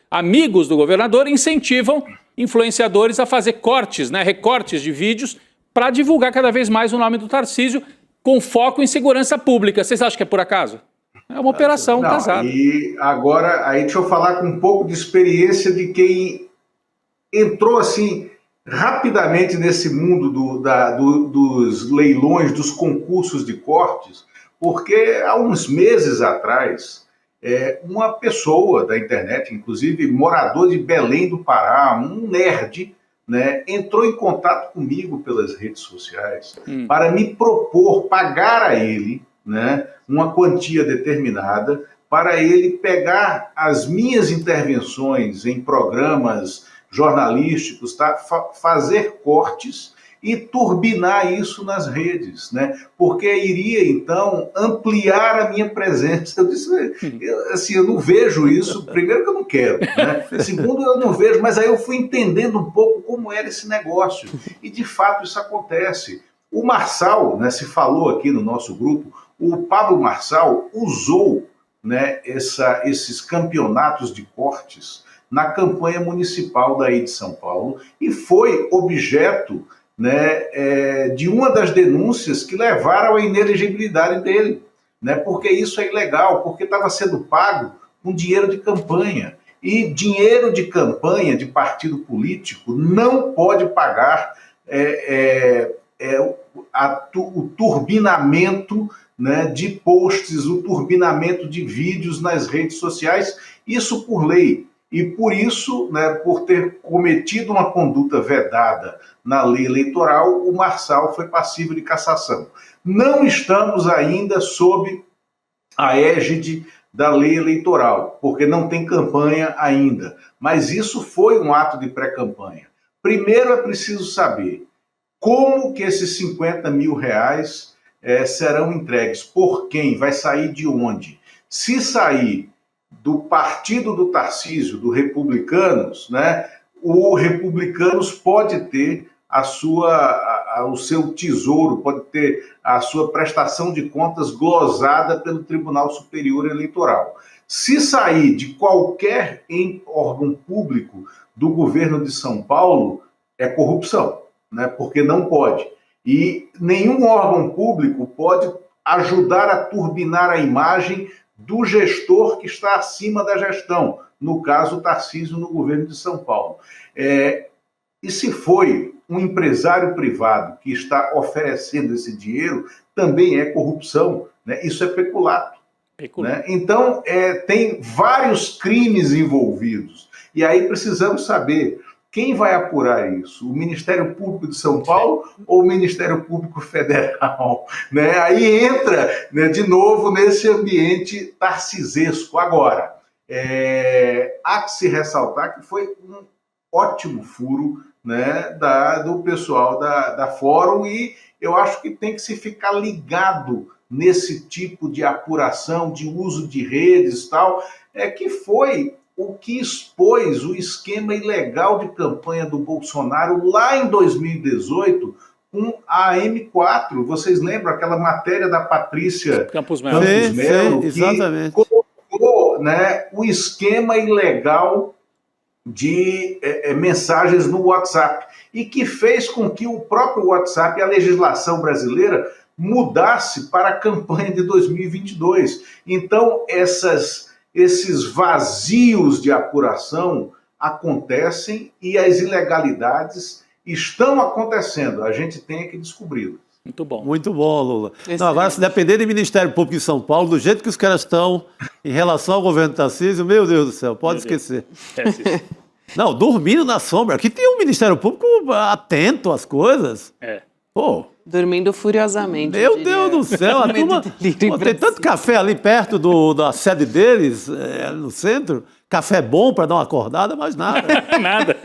Amigos do governador incentivam influenciadores a fazer cortes, né, recortes de vídeos para divulgar cada vez mais o nome do Tarcísio com foco em segurança pública. Vocês acham que é por acaso? É uma operação casada. E agora, aí deixa eu falar com um pouco de experiência de quem entrou assim rapidamente nesse mundo dos leilões, dos concursos de cortes, porque há uns meses atrás, uma pessoa da internet, inclusive morador de Belém do Pará, um nerd, né, entrou em contato comigo pelas redes sociais para me propor pagar a ele, né, uma quantia determinada para ele pegar as minhas intervenções em programas jornalísticos, tá? Fazer cortes e turbinar isso nas redes, né? Porque iria, então, ampliar a minha presença. Eu disse, eu não vejo isso. Primeiro que eu não quero, né? Segundo, eu não vejo, mas aí eu fui entendendo um pouco como era esse negócio. E, de fato, isso acontece. O Marçal, né, se falou aqui no nosso grupo, o Pablo Marçal usou, né, esses campeonatos de cortes na campanha municipal daí de São Paulo e foi objeto, né, de uma das denúncias que levaram à inelegibilidade dele, né, porque isso é ilegal, porque estava sendo pago com dinheiro de campanha. E dinheiro de campanha de partido político não pode pagar o turbinamento, né, de posts, o turbinamento de vídeos nas redes sociais, isso por lei. E por isso, né, por ter cometido uma conduta vedada na lei eleitoral, o Marçal foi passível de cassação. Não estamos ainda sob a égide da lei eleitoral, porque não tem campanha ainda. Mas isso foi um ato de pré-campanha. Primeiro é preciso saber como que esses 50 mil reais serão entregues, por quem, vai sair de onde. Se sair do partido do Tarcísio, do Republicanos, né, o Republicanos pode ter o seu tesouro, pode ter a sua prestação de contas glosada pelo Tribunal Superior Eleitoral. Se sair de qualquer órgão público do governo de São Paulo, é corrupção, né, porque não pode. E nenhum órgão público pode ajudar a turbinar a imagem do gestor que está acima da gestão, no caso o Tarcísio no governo de São Paulo. E se foi um empresário privado que está oferecendo esse dinheiro, também é corrupção, né? Isso é peculato. Né? Então, tem vários crimes envolvidos. E aí precisamos saber quem vai apurar isso, o Ministério Público de São Paulo ou o Ministério Público Federal? Né? Aí entra, né, de novo nesse ambiente tarcisesco. Agora, há que se ressaltar que foi um ótimo furo, né, do pessoal da Fórum, e eu acho que tem que se ficar ligado nesse tipo de apuração, de uso de redes e tal, que foi o que expôs o esquema ilegal de campanha do Bolsonaro lá em 2018 com a M4. Vocês lembram aquela matéria da Patrícia Campos Melo, que colocou, né, o esquema ilegal de mensagens no WhatsApp e que fez com que o próprio WhatsApp, a legislação brasileira, mudasse para a campanha de 2022. Então, esses vazios de apuração acontecem e as ilegalidades estão acontecendo. A gente tem que descobri-las. Muito bom. Muito bom, Lula. Não, agora, se depender do Ministério Público de São Paulo, do jeito que os caras estão em relação ao governo Tarcísio, meu Deus do céu, pode esquecer. Não, dormindo na sombra. Aqui tem um Ministério Público atento às coisas. Pô. Dormindo furiosamente. Meu Deus do céu, a turma... tem tanto café ali perto da sede deles, no centro. Café bom para dar uma acordada, mas nada. Nada.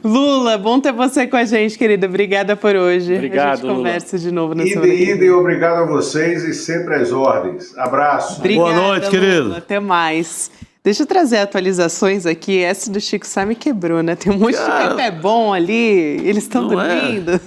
Lula, bom ter você com a gente, querido. Obrigada por hoje. Obrigado, a gente conversa Lula. De novo na semana que vem. E obrigado a vocês e sempre às ordens. Abraço. Obrigada, boa noite, Lula. querido. Até mais. Deixa eu trazer atualizações aqui. Essa do Chico Sá me quebrou, né? Tem um monte de café bom ali. Eles estão dormindo.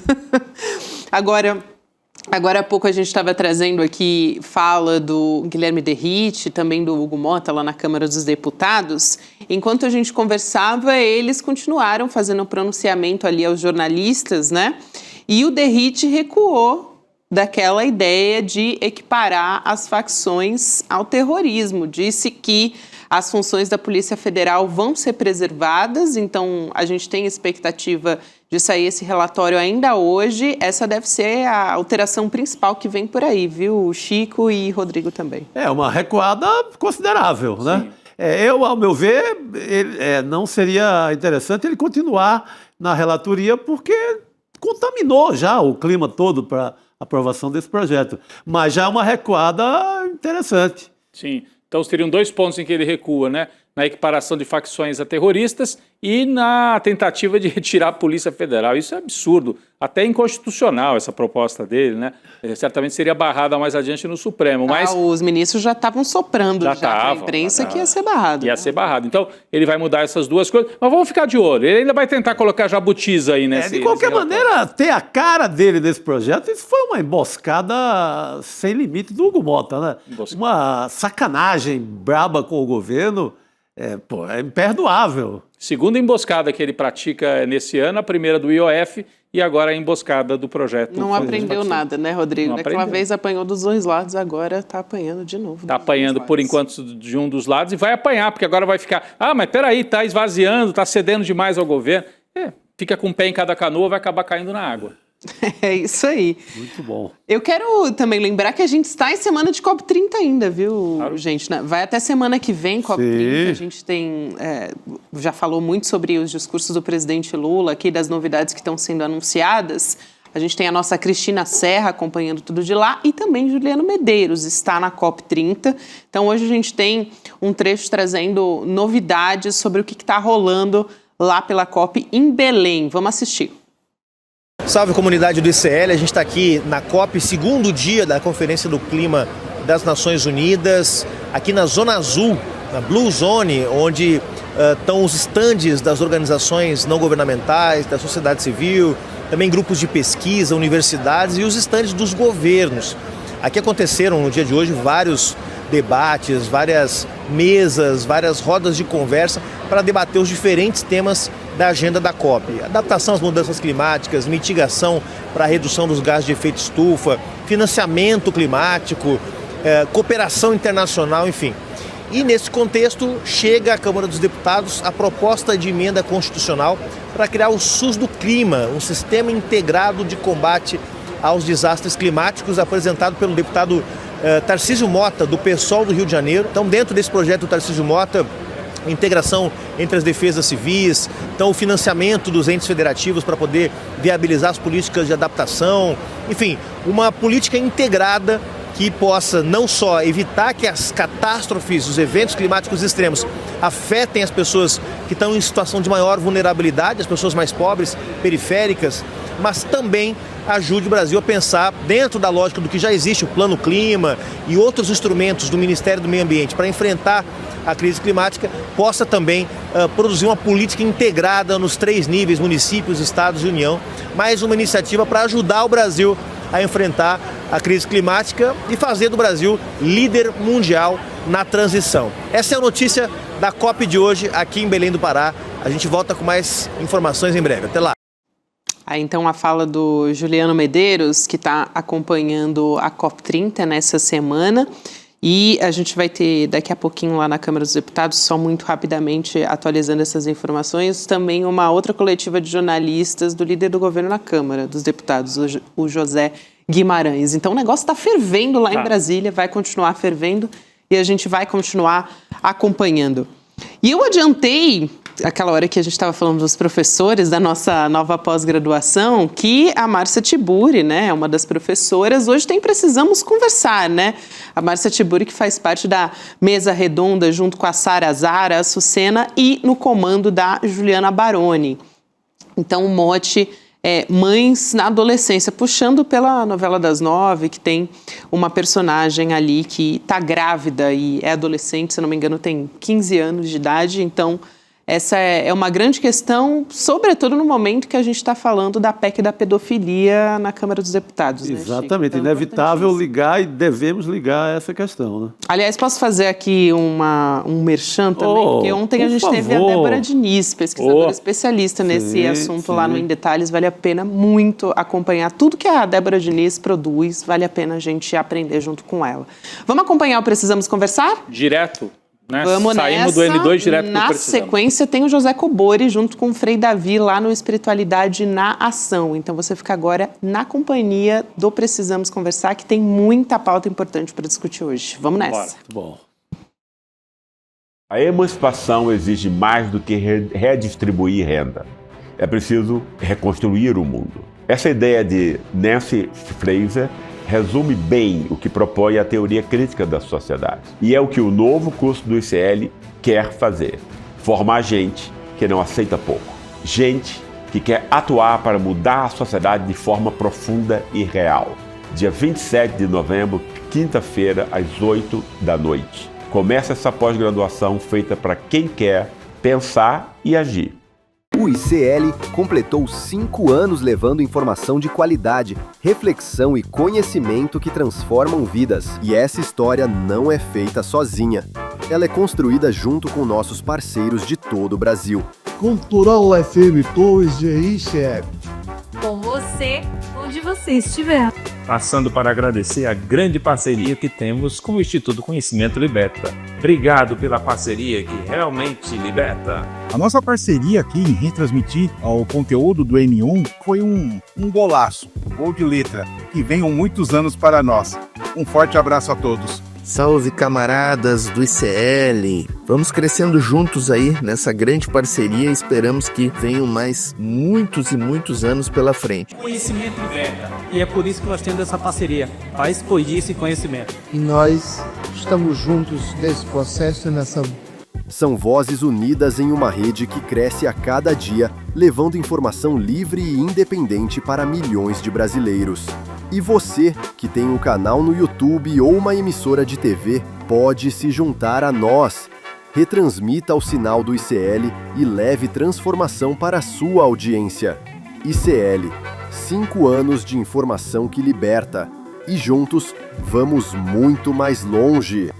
Agora há pouco a gente estava trazendo aqui fala do Guilherme Derrite, também do Hugo Mota lá na Câmara dos Deputados. Enquanto a gente conversava, eles continuaram fazendo um pronunciamento ali aos jornalistas, né? E o Derrite recuou daquela ideia de equiparar as facções ao terrorismo. Disse que as funções da Polícia Federal vão ser preservadas, então a gente tem expectativa de sair esse relatório ainda hoje. Essa deve ser a alteração principal que vem por aí, viu, Chico e Rodrigo também. É uma recuada considerável, né? Ao meu ver, não seria interessante ele continuar na relatoria, porque contaminou já o clima todo para aprovação desse projeto. Mas já é uma recuada interessante. Sim. Então, seriam dois pontos em que ele recua, né? na equiparação de facções a terroristas e na tentativa de retirar a Polícia Federal. Isso é absurdo, até inconstitucional essa proposta dele, né? Certamente seria barrada mais adiante no Supremo. Mas os ministros já estavam soprando para a imprensa que ia ser barrado. Ia ser barrado. Então, ele vai mudar essas duas coisas. Mas vamos ficar de olho. Ele ainda vai tentar colocar jabutis aí nesse... De qualquer maneira, ter a cara dele nesse projeto, isso foi uma emboscada sem limite do Hugo Mota, né? Uma sacanagem braba com o governo. É imperdoável. Segunda emboscada que ele pratica nesse ano, a primeira do IOF e agora a emboscada do projeto. Não aprendeu nada, né, Rodrigo? Daquela vez apanhou dos dois lados, agora está apanhando de novo. Está apanhando por enquanto de um dos lados e vai apanhar, porque agora vai ficar, mas peraí, está esvaziando, está cedendo demais ao governo. Fica com o pé em cada canoa, vai acabar caindo na água. É isso aí. Muito bom. Eu quero também lembrar que a gente está em semana de COP30 ainda, viu, gente? Vai até semana que vem, COP30. Sim. A gente tem, já falou muito sobre os discursos do presidente Lula aqui, das novidades que estão sendo anunciadas. A gente tem a nossa Cristina Serra acompanhando tudo de lá e também Juliano Medeiros está na COP30. Então hoje a gente tem um trecho trazendo novidades sobre o que está rolando lá pela COP em Belém. Vamos assistir. Salve, comunidade do ICL, a gente está aqui na COP, segundo dia da Conferência do Clima das Nações Unidas, aqui na Zona Azul, na Blue Zone, onde estão os estandes das organizações não governamentais, da sociedade civil, também grupos de pesquisa, universidades e os estandes dos governos. Aqui aconteceram no dia de hoje vários debates, várias mesas, várias rodas de conversa para debater os diferentes temas da agenda da COP. Adaptação às mudanças climáticas, mitigação para a redução dos gases de efeito estufa, financiamento climático, cooperação internacional, enfim. E nesse contexto chega à Câmara dos Deputados a proposta de emenda constitucional para criar o SUS do Clima, um sistema integrado de combate aos desastres climáticos, apresentado pelo deputado Tarcísio Mota, do PSOL do Rio de Janeiro. Então, dentro desse projeto do Tarcísio Mota, integração entre as defesas civis, então o financiamento dos entes federativos para poder viabilizar as políticas de adaptação, enfim, uma política integrada que possa não só evitar que as catástrofes, os eventos climáticos extremos afetem as pessoas que estão em situação de maior vulnerabilidade, as pessoas mais pobres, periféricas, mas também ajude o Brasil a pensar dentro da lógica do que já existe, o Plano Clima e outros instrumentos do Ministério do Meio Ambiente para enfrentar a crise climática, possa também produzir uma política integrada nos 3 níveis, municípios, estados e União, mais uma iniciativa para ajudar o Brasil a enfrentar a crise climática e fazer do Brasil líder mundial na transição. Essa é a notícia da COP de hoje aqui em Belém do Pará. A gente volta com mais informações em breve. Até lá. Aí então a fala do Juliano Medeiros, que está acompanhando a COP30 nessa semana. E a gente vai ter daqui a pouquinho lá na Câmara dos Deputados, só muito rapidamente atualizando essas informações, também uma outra coletiva de jornalistas do líder do governo na Câmara dos Deputados, o José Guimarães. Então o negócio está fervendo lá em Brasília, vai continuar fervendo e a gente vai continuar acompanhando. E eu adiantei, aquela hora que a gente estava falando dos professores da nossa nova pós-graduação, que a Márcia Tiburi, né, uma das professoras, hoje tem Precisamos Conversar, né? A Márcia Tiburi, que faz parte da mesa redonda junto com a Sara Zara, a Sucena e no comando da Juliana Baroni. Então o mote é Mães na Adolescência, puxando pela novela das 9, que tem uma personagem ali que está grávida e é adolescente, se não me engano tem 15 anos de idade, então essa é uma grande questão, sobretudo no momento que a gente está falando da PEC da pedofilia na Câmara dos Deputados. Exatamente, né, então, inevitável ligar e devemos ligar essa questão, né? Aliás, posso fazer aqui um merchan também? Porque ontem a gente teve a Débora Diniz, pesquisadora especialista nesse assunto lá no Em Detalhes. Vale a pena muito acompanhar tudo que a Débora Diniz produz, vale a pena a gente aprender junto com ela. Vamos acompanhar o Precisamos Conversar? Direto. Né? Vamos Saímos nessa. do N2 direto para o Na Precisamos. sequência tem o José Cobori junto com o Frei Davi lá no Espiritualidade na Ação. Então você fica agora na companhia do Precisamos Conversar, que tem muita pauta importante para discutir hoje. Vamos nessa. Bora. Bom. A emancipação exige mais do que redistribuir renda. É preciso reconstruir o mundo. Essa ideia de Nancy Fraser resume bem o que propõe a teoria crítica da sociedade. E é o que o novo curso do ICL quer fazer: formar gente que não aceita pouco, gente que quer atuar para mudar a sociedade de forma profunda e real. Dia 27 de novembro, quinta-feira, às 8 da noite. Começa essa pós-graduação feita para quem quer pensar e agir. O ICL completou 5 anos levando informação de qualidade, reflexão e conhecimento que transformam vidas. E essa história não é feita sozinha. Ela é construída junto com nossos parceiros de todo o Brasil. Cultural FM Torres de ICL. Com você, onde você estiver. Passando para agradecer a grande parceria que temos com o Instituto Conhecimento Liberta. Obrigado pela parceria que realmente liberta. A nossa parceria aqui em retransmitir o conteúdo do N1 foi um golaço, gol de letra, que venham muitos anos para nós. Um forte abraço a todos. Salve, camaradas do ICL! Vamos crescendo juntos aí nessa grande parceria e esperamos que venham mais muitos e muitos anos pela frente. Conhecimento liberta, e é por isso que nós temos essa parceria, para expandir esse conhecimento. E nós estamos juntos nesse processo e nessa... São vozes unidas em uma rede que cresce a cada dia, levando informação livre e independente para milhões de brasileiros. E você, que tem um canal no YouTube ou uma emissora de TV, pode se juntar a nós. Retransmita o sinal do ICL e leve transformação para a sua audiência. ICL, 5 anos de informação que liberta. E juntos, vamos muito mais longe.